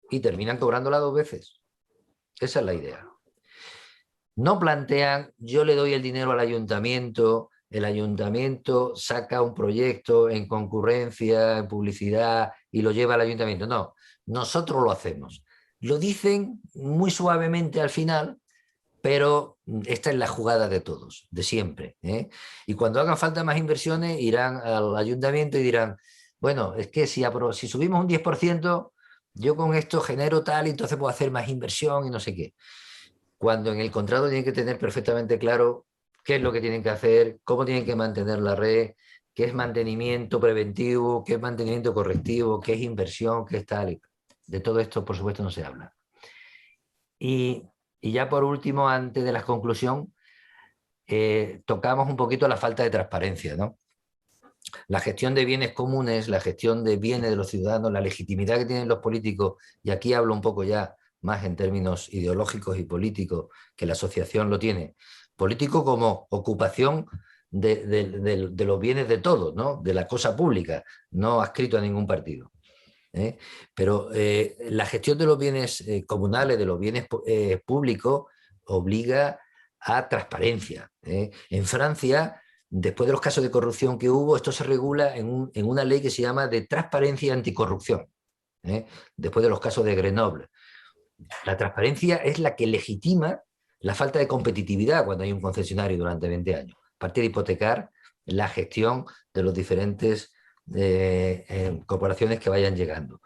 Y terminan cobrándola 2 veces. Esa es la idea. No plantean, yo le doy el dinero al ayuntamiento, el ayuntamiento saca un proyecto en concurrencia, en publicidad y lo lleva al ayuntamiento. No, nosotros lo hacemos. Lo dicen muy suavemente al final, pero esta es la jugada de todos, de siempre, ¿eh? Y cuando hagan falta más inversiones irán al ayuntamiento y dirán, bueno, es que si subimos un 10%, yo con esto genero tal y entonces puedo hacer más inversión y no sé qué. Cuando en el contrato tienen que tener perfectamente claro qué es lo que tienen que hacer, cómo tienen que mantener la red, qué es mantenimiento preventivo, qué es mantenimiento correctivo, qué es inversión, qué es tal. De todo esto, por supuesto, no se habla. Y ya por último, antes de la conclusión, tocamos un poquito la falta de transparencia, ¿no? La gestión de bienes comunes, la gestión de bienes de los ciudadanos, la legitimidad que tienen los políticos, y aquí hablo un poco ya más en términos ideológicos y políticos, que la asociación lo tiene. Político como ocupación de los bienes de todos, ¿no? De la cosa pública, no adscrito a ningún partido. Pero la gestión de los bienes comunales, de los bienes públicos, obliga a transparencia. En Francia, después de los casos de corrupción que hubo, esto se regula en una ley que se llama de transparencia y anticorrupción, después de los casos de Grenoble. La transparencia es la que legitima la falta de competitividad cuando hay un concesionario durante 20 años, aparte de hipotecar la gestión de los diferentes corporaciones que vayan llegando.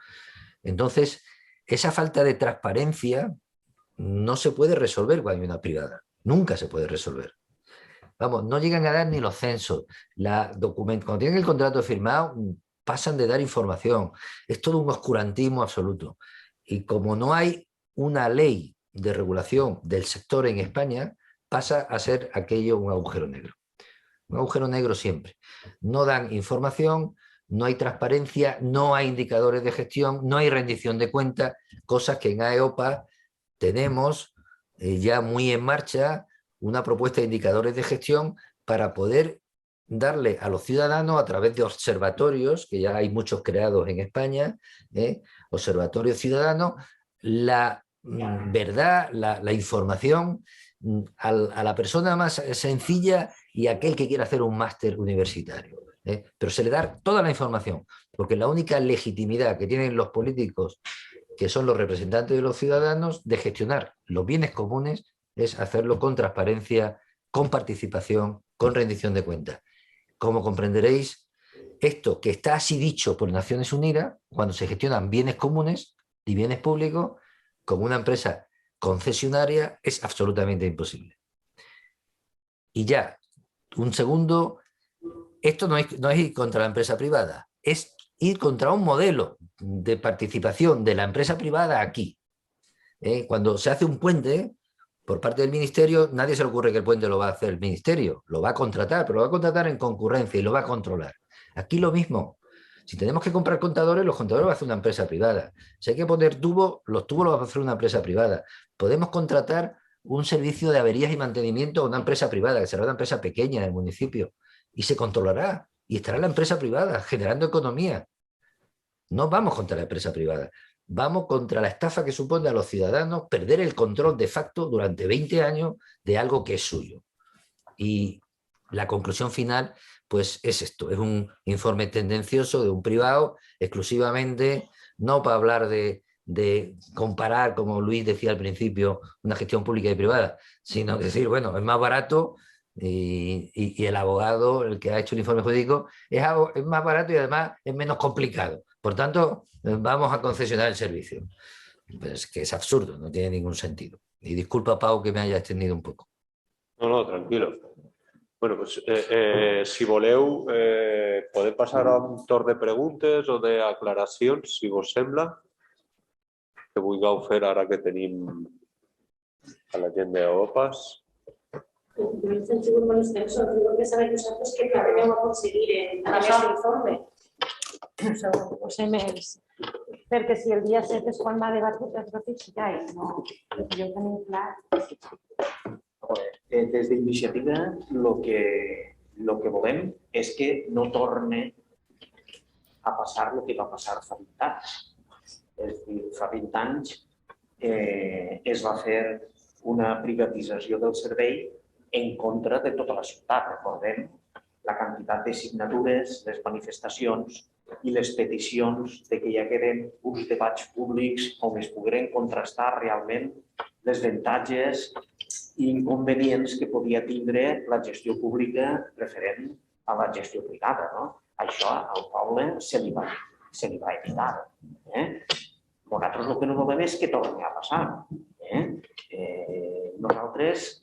Entonces, esa falta de transparencia no se puede resolver cuando hay una privada. Nunca se puede resolver. Vamos, no llegan a dar ni los censos. Cuando tienen el contrato firmado, pasan de dar información. Es todo un oscurantismo absoluto. Y como no hay una ley de regulación del sector en España, pasa a ser aquello un agujero negro. Un agujero negro siempre. No dan información, no hay transparencia, no hay indicadores de gestión, no hay rendición de cuentas, cosas que en AEOPA tenemos ya muy en marcha, una propuesta de indicadores de gestión para poder darle a los ciudadanos a través de observatorios, que ya hay muchos creados en España, observatorios ciudadanos, la verdad, la información a la persona más sencilla y a aquel que quiera hacer un máster universitario. Pero se le da toda la información, porque la única legitimidad que tienen los políticos, que son los representantes de los ciudadanos, de gestionar los bienes comunes, es hacerlo con transparencia, con participación, con rendición de cuentas. Como comprenderéis, esto que está así dicho por Naciones Unidas, cuando se gestionan bienes comunes y bienes públicos, como una empresa concesionaria, es absolutamente imposible. Y ya, un segundo, esto no es ir contra la empresa privada, es ir contra un modelo de participación de la empresa privada aquí. Cuando se hace un puente por parte del ministerio, nadie se le ocurre que el puente lo va a hacer el ministerio, lo va a contratar, pero lo va a contratar en concurrencia y lo va a controlar. Aquí lo mismo. Si tenemos que comprar contadores, los contadores lo va a hacer una empresa privada. Si hay que poner tubos, los tubos los va a hacer una empresa privada. Podemos contratar un servicio de averías y mantenimiento a una empresa privada, que será una empresa pequeña del municipio, y se controlará, y estará la empresa privada generando economía. No vamos contra la empresa privada, vamos contra la estafa que supone a los ciudadanos perder el control de facto durante 20 años de algo que es suyo. Y la conclusión final, pues es esto, es un informe tendencioso de un privado exclusivamente, no para hablar de comparar, como Luis decía al principio, una gestión pública y privada, sino decir, bueno, es más barato y el abogado, el que ha hecho el informe jurídico, es más barato y además es menos complicado. Por tanto, vamos a concesionar el servicio. Pues que es absurdo, no tiene ningún sentido. Y disculpa, Pau, que me haya extendido un poco. No, tranquilo. Bueno, pues si voleu, podem passar a un torn de preguntes o d'aclaracions, si vos sembla, que vulgueu fer ara que tenim a la gent d'OPAS. Jo he sigut molt extenso, tengo que saber vosaltres què planeu aconseguir en aquest informe. Segons més. Perquè si el dia 7 és quan va debat els ratificats, no? Jo tenim clar. Desde Iniciativa lo que volem és que no torne a passar el que va passar fa 20 anys. És a dir, fa 20 anys es va fer una privatització del servei en contra de tota la ciutat. Recordem la quantitat de signatures, les manifestacions i les peticions de que hi hagueren uns debats públics on es pogueren contrastar realment les avantatges i inconvenients que podia tindre la gestió pública referent a la gestió privada. Això al poble se li va evitar. Nosaltres el que no volem és que torni a passar. Nosaltres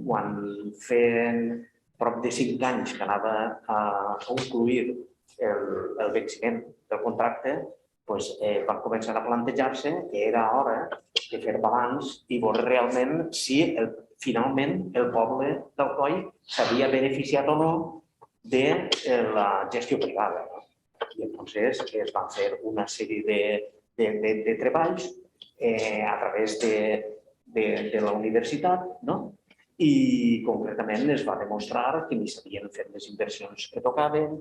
quan feien prop de 5 anys que anava a concluir el venciment del contracte, van començar a plantejar-se que era hora de fer balanç i veure realment si finalment el poble d'Alcoi s'havia beneficiat o no de la gestió privada. I llavors es van fer una sèrie de treballs a través de la universitat i concretament es va demostrar que ni s'havien fet les inversions que tocaven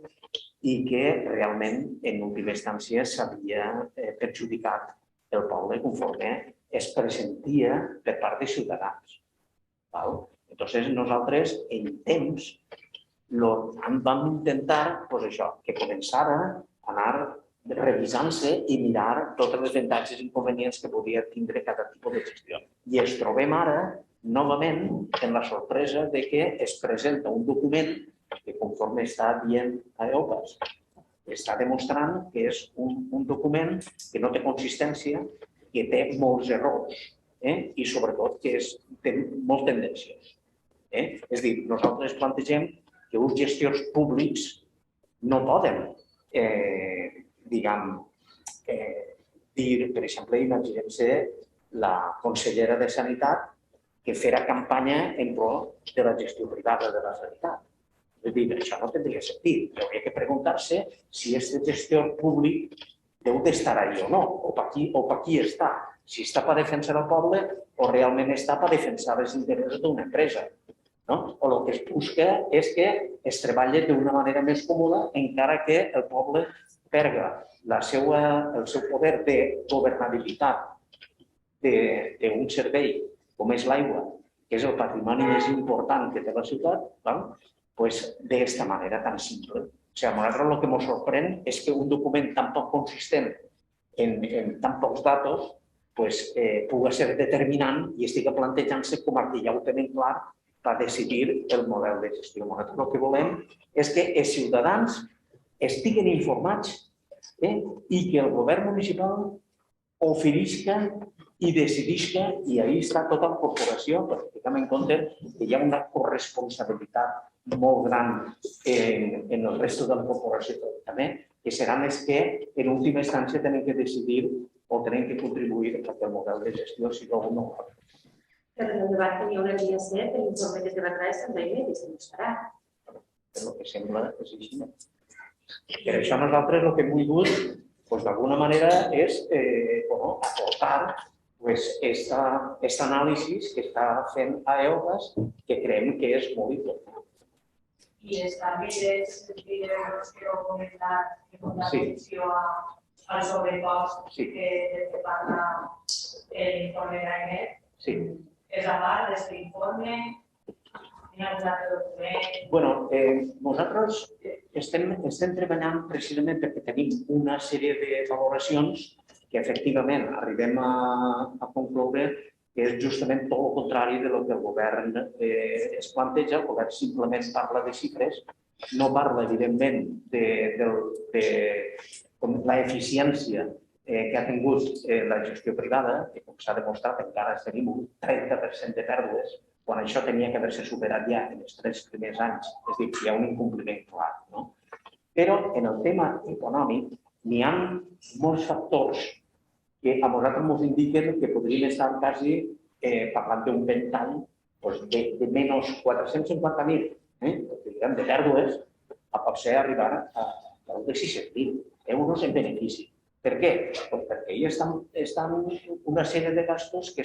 i que realment en última instància s'havia perjudicat el poble conforme es pressentia per part de ciutadans. Llavors nosaltres en temps vam intentar que començara a anar revisant-se i mirar totes les avantatges i inconvenients que podia tindre cada tipus de gestió. I ens trobem ara novament en la sorpresa que es presenta un document que conforme està dient EOPAS, està demostrant que és un document que no té consistència, que té molts errors i sobretot que té molt tendenciós. És a dir, nosaltres plantegem que uns gestors públics no poden, diguem, dir, per exemple, imaginem-se la consellera de Sanitat que farà campanya en pro de la gestió privada de la sanitat. És a dir, això no tindria sentit. Hauria que preguntar-se si aquest gestor públic deu d'estar allà o no, o per qui està. Si està per defensar el poble o realment està per defensar els interessos d'una empresa. O el que es busca és que es treballi d'una manera més còmoda encara que el poble perga el seu poder de governabilitat d'un servei com és l'aigua, que és el patrimoni més important que té la ciutat, d'esta manera tan simple. O sigui, a nosaltres el que ens sorprèn és que un document tan poc consistent en tan pocs datos pugui ser determinant i estigui plantejant-se com que ja ho tenim clar per decidir el model de gestió. Nosaltres el que volem és que els ciutadans estiguin informats i que el govern municipal oferisca i decidisca, i ahí està tota la corporació, perquè tinguem en compte que hi ha una corresponsabilitat molt gran en el resto de la corporació també, que seran els que en última instància tenen que decidir o tenen que contribuir perquè el model de gestió sigui o no. Però en el debat que hi haurà el dia 7, l'informe que es debatrà és també i se mostrarà. Però el que sembla és així. Per això nosaltres el que hem volgut, d'alguna manera, és aportar aquesta anàlisi que està fent EOPAS, que creiem que és molt important. I els canvis que heu comentat amb l'atenció al sobrecost que parla l'informe d'AENET, és a part d'aquest informe? Hi ha algun altre document? Nosaltres estem treballant precisament perquè tenim una sèrie de valoracions que efectivament arribem a concloure que és justament tot el contrari del que el govern es planteja. El govern simplement parla de xifres, no parla, evidentment, de l'eficiència que ha tingut la gestió privada, que com s'ha demostrat encara tenim un 30% de pèrdues, quan això tenia que haver-se superat ja en els 3 primers anys. És a dir, hi ha un incompliment clar. Però en el tema econòmic n'hi ha molts factors que a nosaltres ens indiquen que podrien estar quasi parlant d'un ventall de menys 450.000 de pèrdues a potser arribar a de 600.000 euros en benefici. Per què? Perquè hi estan una sèrie de gastos que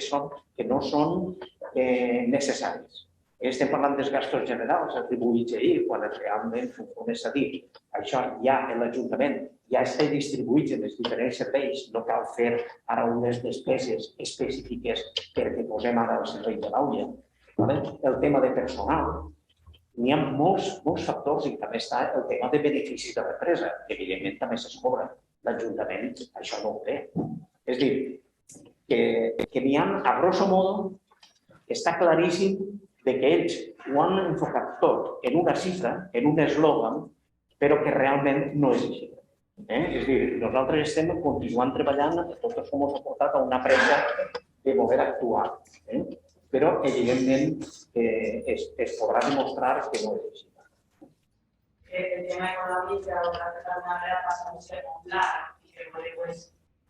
no són necessaris. Estem parlant dels gastos generals atribuïts ahir, quan realment, com s'ha dit, això ja en l'Ajuntament ja està distribuït en els diferents serveis, no cal fer ara unes despeses específiques perquè posem ara el servei de l'AUIA. El tema de personal, n'hi ha molts factors i també està el tema de beneficis de l'empresa, que evidentment també se cobra. L'Ajuntament això no ho té. És a dir, que n'hi ha, a grosso modo, està claríssim que ells ho han enfocat tot en una xifra, en un eslògan, però que realment no és així. És a dir, nosaltres estem continuant treballant, tots som aportat a una pressa de poder actuar, però evidentment es podrà demostrar que no és així. El tema econòmic d'alguna manera passa a ser molt clar i que podem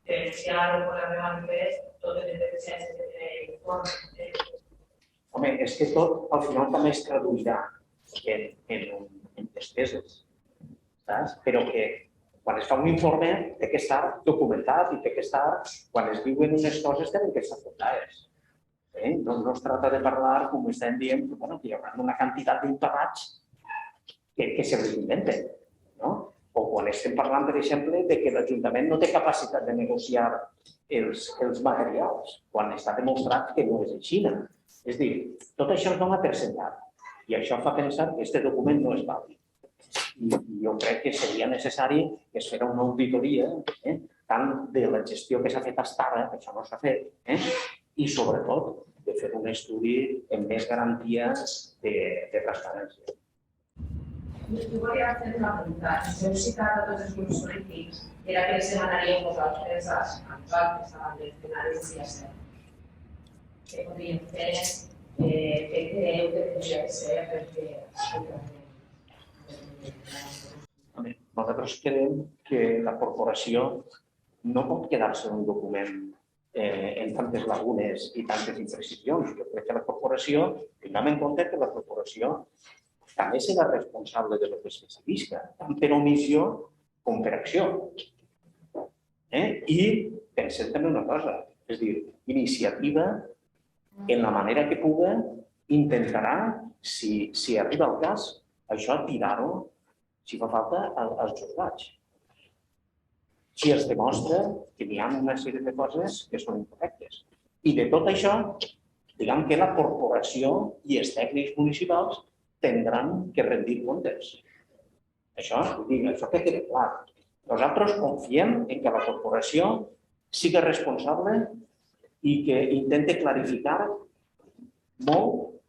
denunciar o posar de manifest totes les deficiències que té l'informe. Home, és que tot al final també es traduirà en despeses, saps? Però que quan es fa un informe té que estar documentat i té que estar, quan es diuen unes coses, tenen que estar apuntades. No es tracta de parlar, com estem dient, que hi haurà una quantitat d'impagats que se les inventen. O quan estem parlant, per exemple, que l'Ajuntament no té capacitat de negociar els materials, quan està demostrat que no és així. És a dir, tot això es dona per sentat i això fa pensar que aquest document no és vàlid. I jo crec que seria necessari que es fes una auditoria tant de la gestió que s'ha fet fins ara, que això no s'ha fet, i sobretot de fer un estudi amb més garanties de transparència. Jo volia fer una pregunta. Si heu citat a tots els grups polítics, era que els demanaríeu vosaltres a nosaltres, a l'anàlisi, que podríem fer, què creu que podria ser, perquè... Nosaltres creiem que la corporació no pot quedar-se en un document en tantes lagunes i tantes imprecisions. Jo crec que la corporació, tinguem en compte que la corporació també serà responsable de lo que s'escrivisca, tant per omissió com per acció. I pensem també una cosa, és a dir, iniciativa en la manera que puga intentarà, si arriba el cas, això tirar-ho, si fa falta, als juzgats. Si es demostra que hi ha una sèrie de coses que són incorrectes. I de tot això, diguem que la corporació i els tècnics municipals tindran que rendir comptes. Això que queda clar. Nosaltres confiem en que la corporació sigui responsable i que intente clarificar molt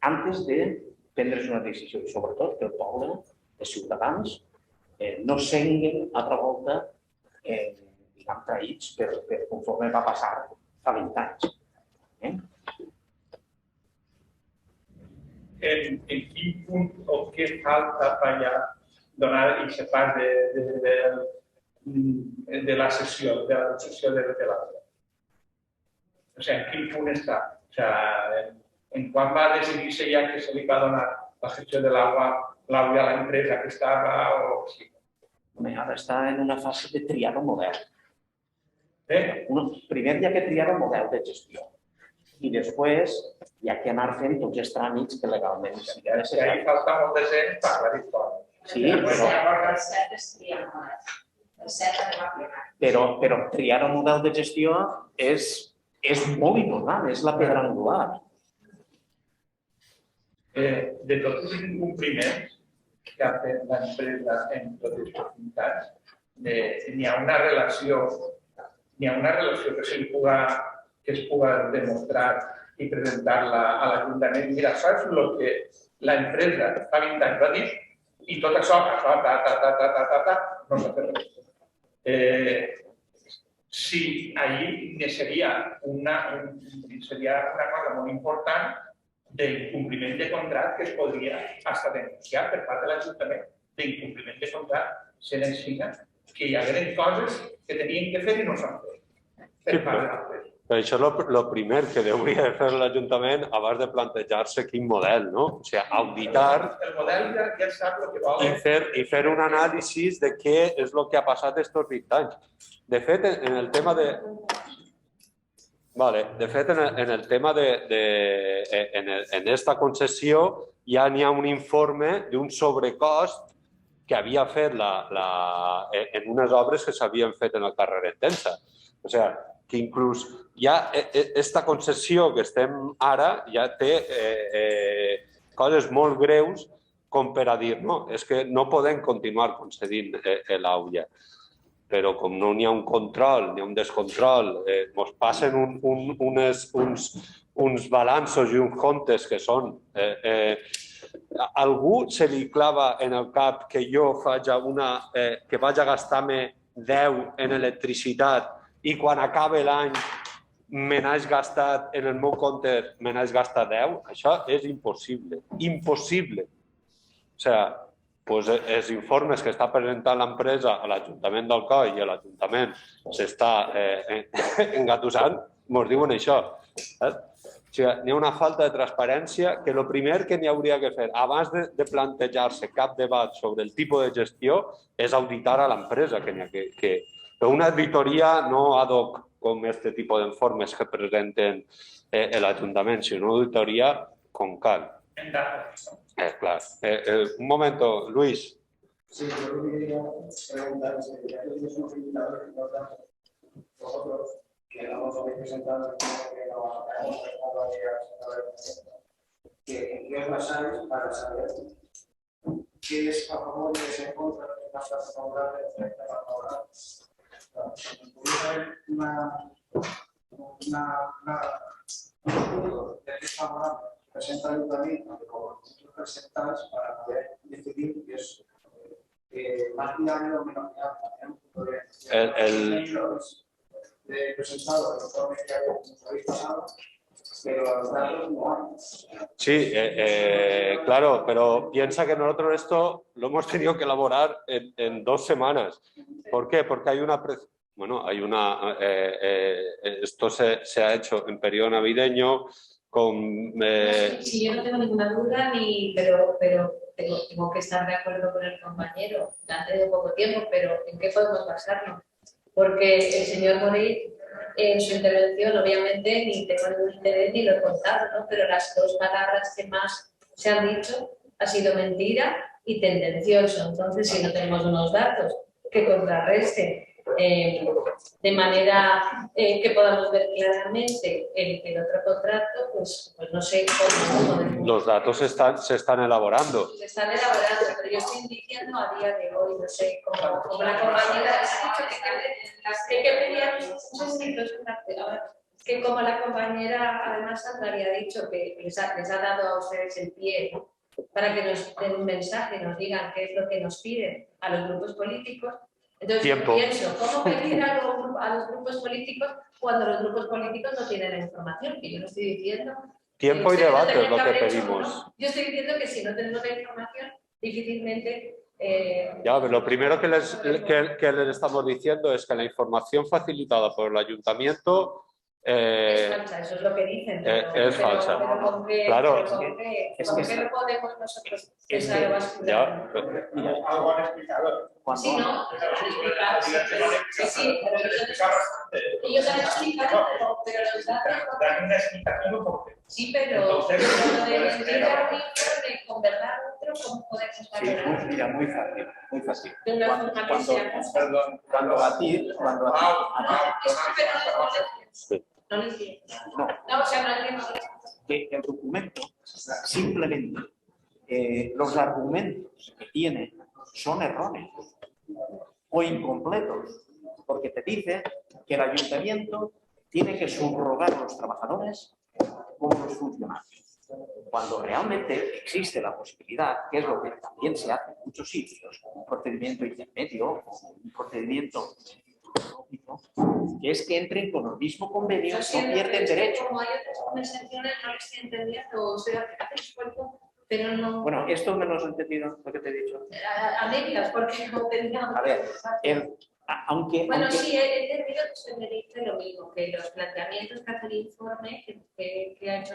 antes de prendre's una decisió. I sobretot que el poble, els ciutadans, no senguen altra volta traïts per conforme va passar fa 20 anys. En quin punt o què falta per donar aquest pas de la sessió, de la concessió de l'altre? O sigui, en quin punt està? O sigui, en quan va decidir-se ja que se li va donar la gestió de l'aigua a l'empresa que estava o sí? Ara està en una fase de triar un model. Primer hi ha que triar un model de gestió i després hi ha que anar fent tots els tràmits que legalment s'hi ha de ser. Ahí falta molt de gent per aclarir tot. Sí, però triar un model de gestió és molt important, és la pedra angular. De tots els incompliments que ha fet l'empresa en tots els comunitats, n'hi ha una relació que es puga demostrar i presentar-la a l'Ajuntament. Mira, això és el que l'empresa fa 20 anys va dir i tot això, no s'ha fet res. Sí, ahir seria una cosa molt important d'incompliment de contracte que es podria fins denunciar per part de l'Ajuntament d'incompliment de contracte, sent així que hi hagueren coses que tenien que fer i no s'han fet per part de l'empresa. Per això el primer que hauria de fer l'Ajuntament abans de plantejar-se quin model, no? O sigui, auditar el model ja sap el que vol i fer un anàlisi de què és el que ha passat aquests 20 anys. De fet, en el tema de... en el tema en esta concessió ja n'hi ha un informe d'un sobrecost que havia fet en unes obres que s'havien fet en el carrer Entença. O sigui, que inclús ja aquesta concessió que estem ara ja té coses molt greus com per a dir, no, és que no podem continuar concedint l'AUIA. Però com no n'hi ha un control, ni un descontrol, ens passen uns balanços i uns comptes que són... Algú se li clava en el cap que jo que vaig a gastar-me 10 en electricitat i quan acabe l'any me n'has gastat, en el meu compte me n'has gastat 10? Això és impossible, impossible. O sigui, els informes que està presentant l'empresa a l'Ajuntament d'Alcoi i a l'Ajuntament s'està engatussant, ens diuen això. O sigui, n'hi ha una falta de transparència que el primer que n'hi hauria que fer abans de plantejar-se cap debat sobre el tipus de gestió és auditar a l'empresa. Però una auditoria no ad hoc com aquest tipus d'informes que presenten l'Ajuntament, sinó una auditoria con cal. Claro. Un momento, Luis. Sí, yo quería preguntar si ya que es un invitado que nosotros que no nos habéis presentado que no hemos presentado ¿en qué os basáis para saber qué es a favor y qué es en contra de las tasas favorables frente a las favorables? Un punto de qué es favorable presenta el ayuntamiento como representantes para poder decidir si es más viable o menos viable. De presentado el informe que habéis pasado, pero los datos no hay. Sí, claro, pero piensa que nosotros esto lo hemos tenido que elaborar en 2 semanas. ¿Por qué? Porque hay una... esto se ha hecho en periodo navideño con... Sí, yo no tengo ninguna duda, pero tengo que estar de acuerdo con el compañero. Han tenido poco tiempo, pero ¿en qué podemos basarnos? Porque el señor Morell, en su intervención, obviamente, ni tengo ningún interés ni lo he contado, ¿no? Pero las 2 palabras que más se han dicho ha sido mentira y tendencioso. Entonces, si no tenemos unos datos que contrarresten de manera que podamos ver claramente el otro contrato, pues no sé cómo podemos... Los datos se están elaborando. Se están elaborando, pero yo estoy diciendo a día de hoy, no sé, como la compañera que como la compañera además Sandra había dicho que les ha dado a ustedes el pie, ¿no?, para que nos den un mensaje, nos digan qué es lo que nos piden a los grupos políticos. Entonces yo pienso, ¿cómo pedir algo a los grupos políticos cuando los grupos políticos no tienen la información? Que yo no estoy diciendo... Tiempo y debate es lo que pedimos. ¿no? Yo estoy diciendo que si no tenemos la información, difícilmente... Ya, pero lo primero que les estamos diciendo es que la información facilitada por el ayuntamiento... es falsa, eso es lo que dicen. Es falsa. Claro. ¿Con qué no podemos nosotros pensar o bascular? Algo han explicado. Sí, ¿no? Sí, ellos han explicado, pero los datos... Dan una explicación un poco. Sí, pero de mentir a un informe con verdad otro, ¿cómo podemos valorar? Sí, mira, muy fácil, muy fácil. De una forma que sea... Cuando a ti... No lo entiendo. No, o sea, no entiendo. Que el documento, simplemente, los argumentos que tiene son erróneos o incompletos, porque te dice que el ayuntamiento tiene que subrogar a los trabajadores como los funcionarios, cuando realmente existe la posibilidad, que es lo que también se hace en muchos sitios, un procedimiento intermedio o un procedimiento que es que entren con el mismo convenio, no pierden derecho. Como hay otras conversaciones, no lo estoy entendiendo, o sea, hace esfuerzo, pero no... Bueno, esto me lo has entendido, lo que te he dicho. A medias, porque no teníamos... A ver, aunque... Bueno, sí, he entendido que usted me dice lo mismo, que los planteamientos que hace el informe que ha hecho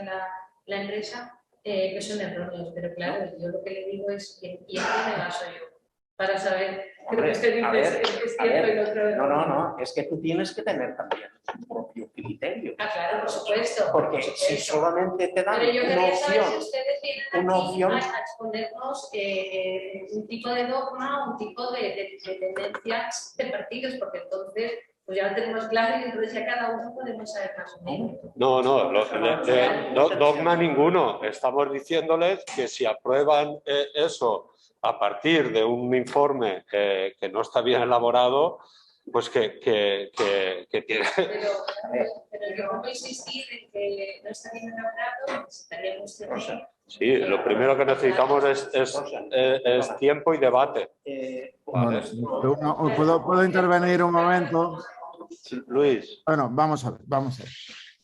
la empresa, que son erróneos, pero claro, yo lo que le digo es, ¿y en qué me baso yo? Para saber que lo que usted dice es cierto y lo otro... No, es que tú tienes que tener también tu propio criterio. Ah, claro, por supuesto. Porque si solamente te dan pero yo una saber opción... si ustedes vienen aquí a exponernos un tipo de dogma, un tipo de tendencias de partidos, porque entonces pues ya lo tenemos claro y entonces ya cada uno podemos saber más o menos. No, dogma ninguno. Estamos diciéndoles que si aprueban eso a partir de un informe que no está bien elaborado, pues que tiene... Pero yo no voy a insistir en que no está bien elaborado, necesitaríamos tener... Sí, lo primero que necesitamos es tiempo y debate. Vale. ¿Puedo intervenir un momento? Sí, Luis. Bueno, vamos a ver.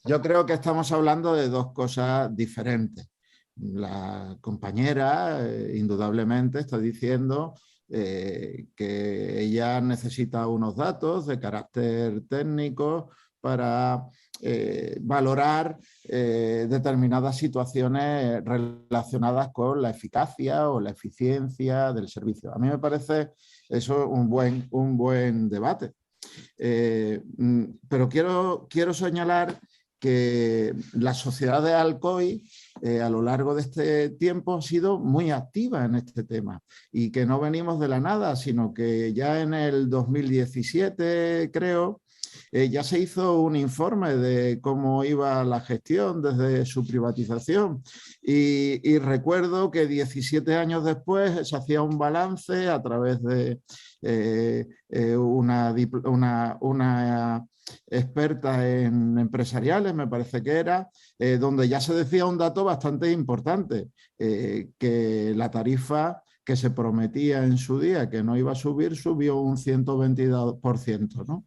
Yo creo que estamos hablando de 2 cosas diferentes. La compañera, indudablemente, está diciendo que ella necesita unos datos de carácter técnico para valorar determinadas situaciones relacionadas con la eficacia o la eficiencia del servicio. A mí me parece eso un buen debate. Pero quiero señalar que la sociedad de Alcoy a lo largo de este tiempo ha sido muy activa en este tema y que no venimos de la nada, sino que ya en el 2017, creo, ya se hizo un informe de cómo iba la gestión desde su privatización y recuerdo que 17 años después se hacía un balance a través de una experta en empresariales, me parece que era, donde ya se decía un dato bastante importante, que la tarifa que se prometía en su día que no iba a subir, subió un 122%, ¿no?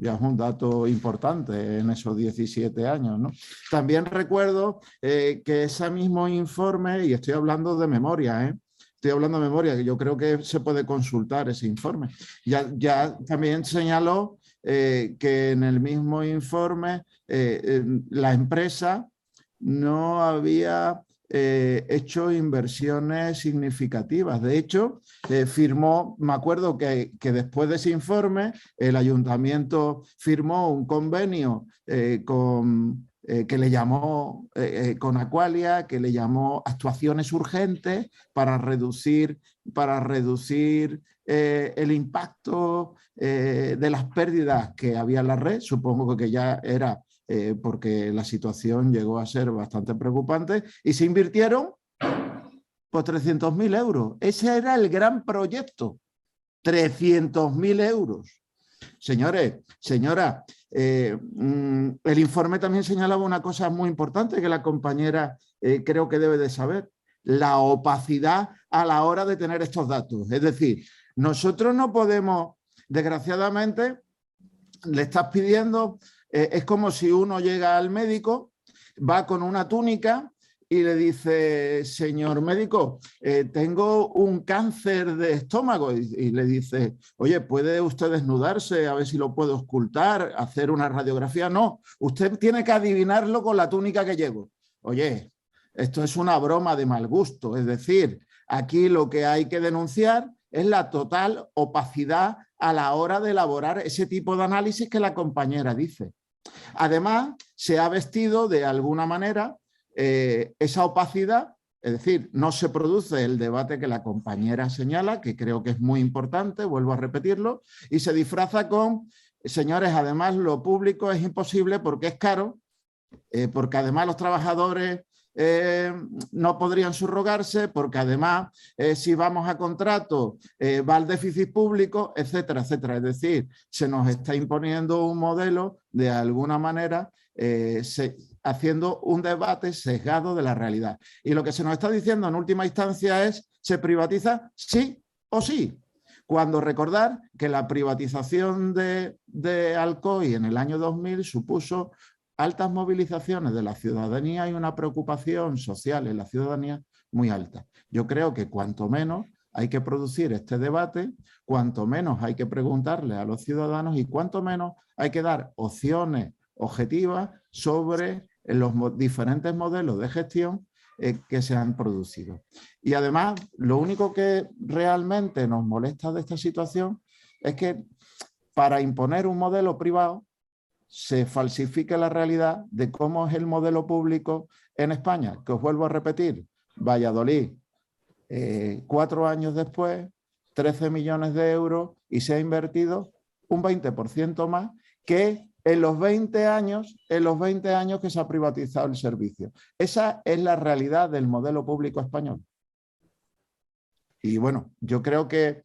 Ya es un dato importante en esos 17 años, ¿no? También recuerdo que ese mismo informe, y estoy hablando de memoria, estoy hablando de memoria, que yo creo que se puede consultar ese informe. Ya también señaló que en el mismo informe la empresa no había hecho inversiones significativas. De hecho, firmó, me acuerdo que después de ese informe, el ayuntamiento firmó un convenio que le llamó con Aqualia, que le llamó actuaciones urgentes para reducir el impacto de las pérdidas que había en la red. Supongo que ya era porque la situación llegó a ser bastante preocupante y se invirtieron pues 300.000 euros. Ese era el gran proyecto, 300.000 euros. Señores, señora, el informe también señalaba una cosa muy importante que la compañera creo que debe de saber, la opacidad a la hora de tener estos datos. Es decir, nosotros no podemos, desgraciadamente, le estás pidiendo, es como si uno llega al médico, va con una túnica y le dice, señor médico, tengo un cáncer de estómago, y le dice, oye, ¿puede usted desnudarse a ver si lo puedo ocultar, hacer una radiografía? No, usted tiene que adivinarlo con la túnica que llevo. Oye, esto es una broma de mal gusto, es decir, aquí lo que hay que denunciar es la total opacidad a la hora de elaborar ese tipo de análisis que la compañera dice. Además, se ha vestido de alguna manera esa opacidad, es decir, no se produce el debate que la compañera señala, que creo que es muy importante, vuelvo a repetirlo, y se disfraza con, señores, además lo público es imposible porque es caro, porque además los trabajadores no podrían subrogarse, porque además si vamos a contrato va al déficit público, etcétera, etcétera. Es decir, se nos está imponiendo un modelo de alguna manera haciendo un debate sesgado de la realidad. Y lo que se nos está diciendo en última instancia es, ¿se privatiza sí o sí? Cuando recordar que la privatización de Alcoy en el año 2000 supuso altas movilizaciones de la ciudadanía y una preocupación social en la ciudadanía muy alta. Yo creo que cuanto menos hay que producir este debate, cuanto menos hay que preguntarle a los ciudadanos y cuanto menos hay que dar opciones objetivas sobre los diferentes modelos de gestión que se han producido. Y además, lo único que realmente nos molesta de esta situación es que para imponer un modelo privado se falsifica la realidad de cómo es el modelo público en España, que os vuelvo a repetir, Valladolid, 4 años después, 13 millones de euros y se ha invertido un 20% más que en los 20 años que se ha privatizado el servicio. Esa es la realidad del modelo público español. Y bueno, yo creo que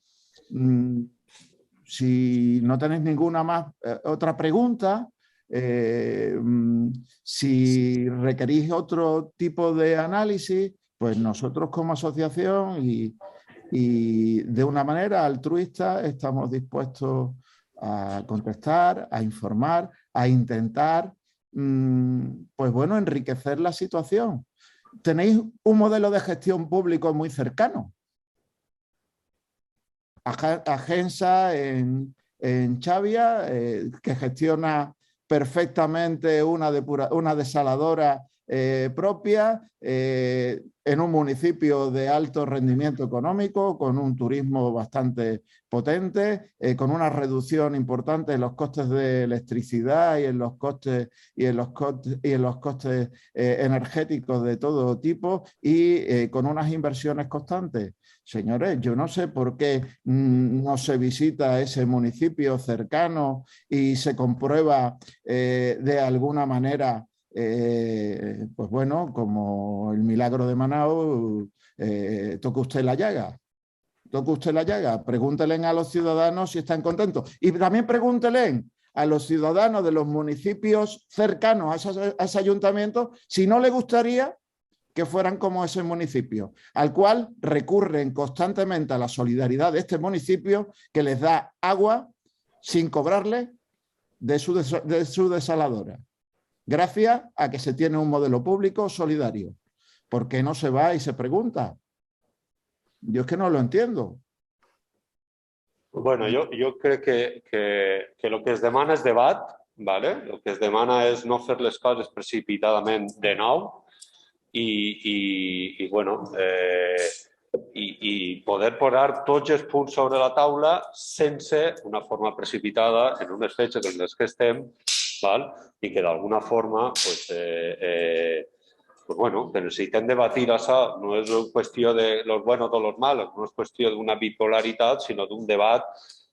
si no tenéis ninguna más otra pregunta, si requerís otro tipo de análisis, pues nosotros como asociación y de una manera altruista estamos dispuestos a contestar, a informar, a intentar, pues bueno, enriquecer la situación. Tenéis un modelo de gestión público muy cercano. Agensa en Xavia, que gestiona perfectamente una desaladora propia, en un municipio de alto rendimiento económico, con un turismo bastante potente, con una reducción importante en los costes de electricidad y en los costes energéticos de todo tipo y con unas inversiones constantes. Señores, yo no sé por qué no se visita ese municipio cercano y se comprueba de alguna manera, pues bueno, como el milagro de Manao, toca usted la llaga. Toca usted la llaga. Pregúntele a los ciudadanos si están contentos. Y también pregúntele a los ciudadanos de los municipios cercanos a ese ayuntamiento si no les gustaría que fueran como ese municipio, al cual recurren constantemente a la solidaridad de este municipio que les da agua sin cobrarle de su desaladora, gracias a que se tiene un modelo público solidario. ¿Por qué no se va y se pregunta? Yo es que no lo entiendo. Bueno, jo crec que el que es demana és debat, ¿vale? El que es demana és no fer les coses precipitadament de nou i poder posar tots els punts sobre la taula sense una forma precipitada en unes fetges en les que estem, ¿vale? I que d'alguna forma que necessitem debatir això. No és qüestió de los buenos o los malos, no és qüestió d'una bipolaritat, sinó d'un debat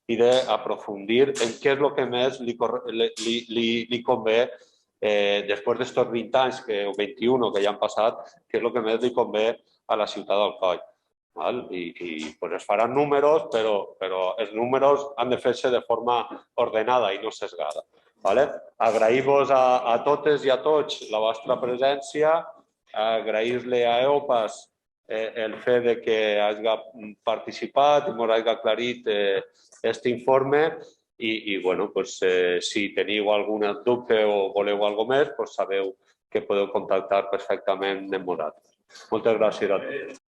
i d'aprofundir en què és el que més li convé després d'estos 20 anys o 21 que ja han passat, què és el que més li convé a la ciutat d'Alcoi. I es faran números, però els números han de fer-se de forma ordenada i no sesgada. Agrair-vos a totes i a tots la vostra presència, agrair-li a EOPAS el fet de que hagi participat i ens hagi aclarit aquest informe i si teniu algun dubte o voleu alguna cosa més, sabeu que podeu contactar perfectament amb nosaltres. Moltes gràcies a tots.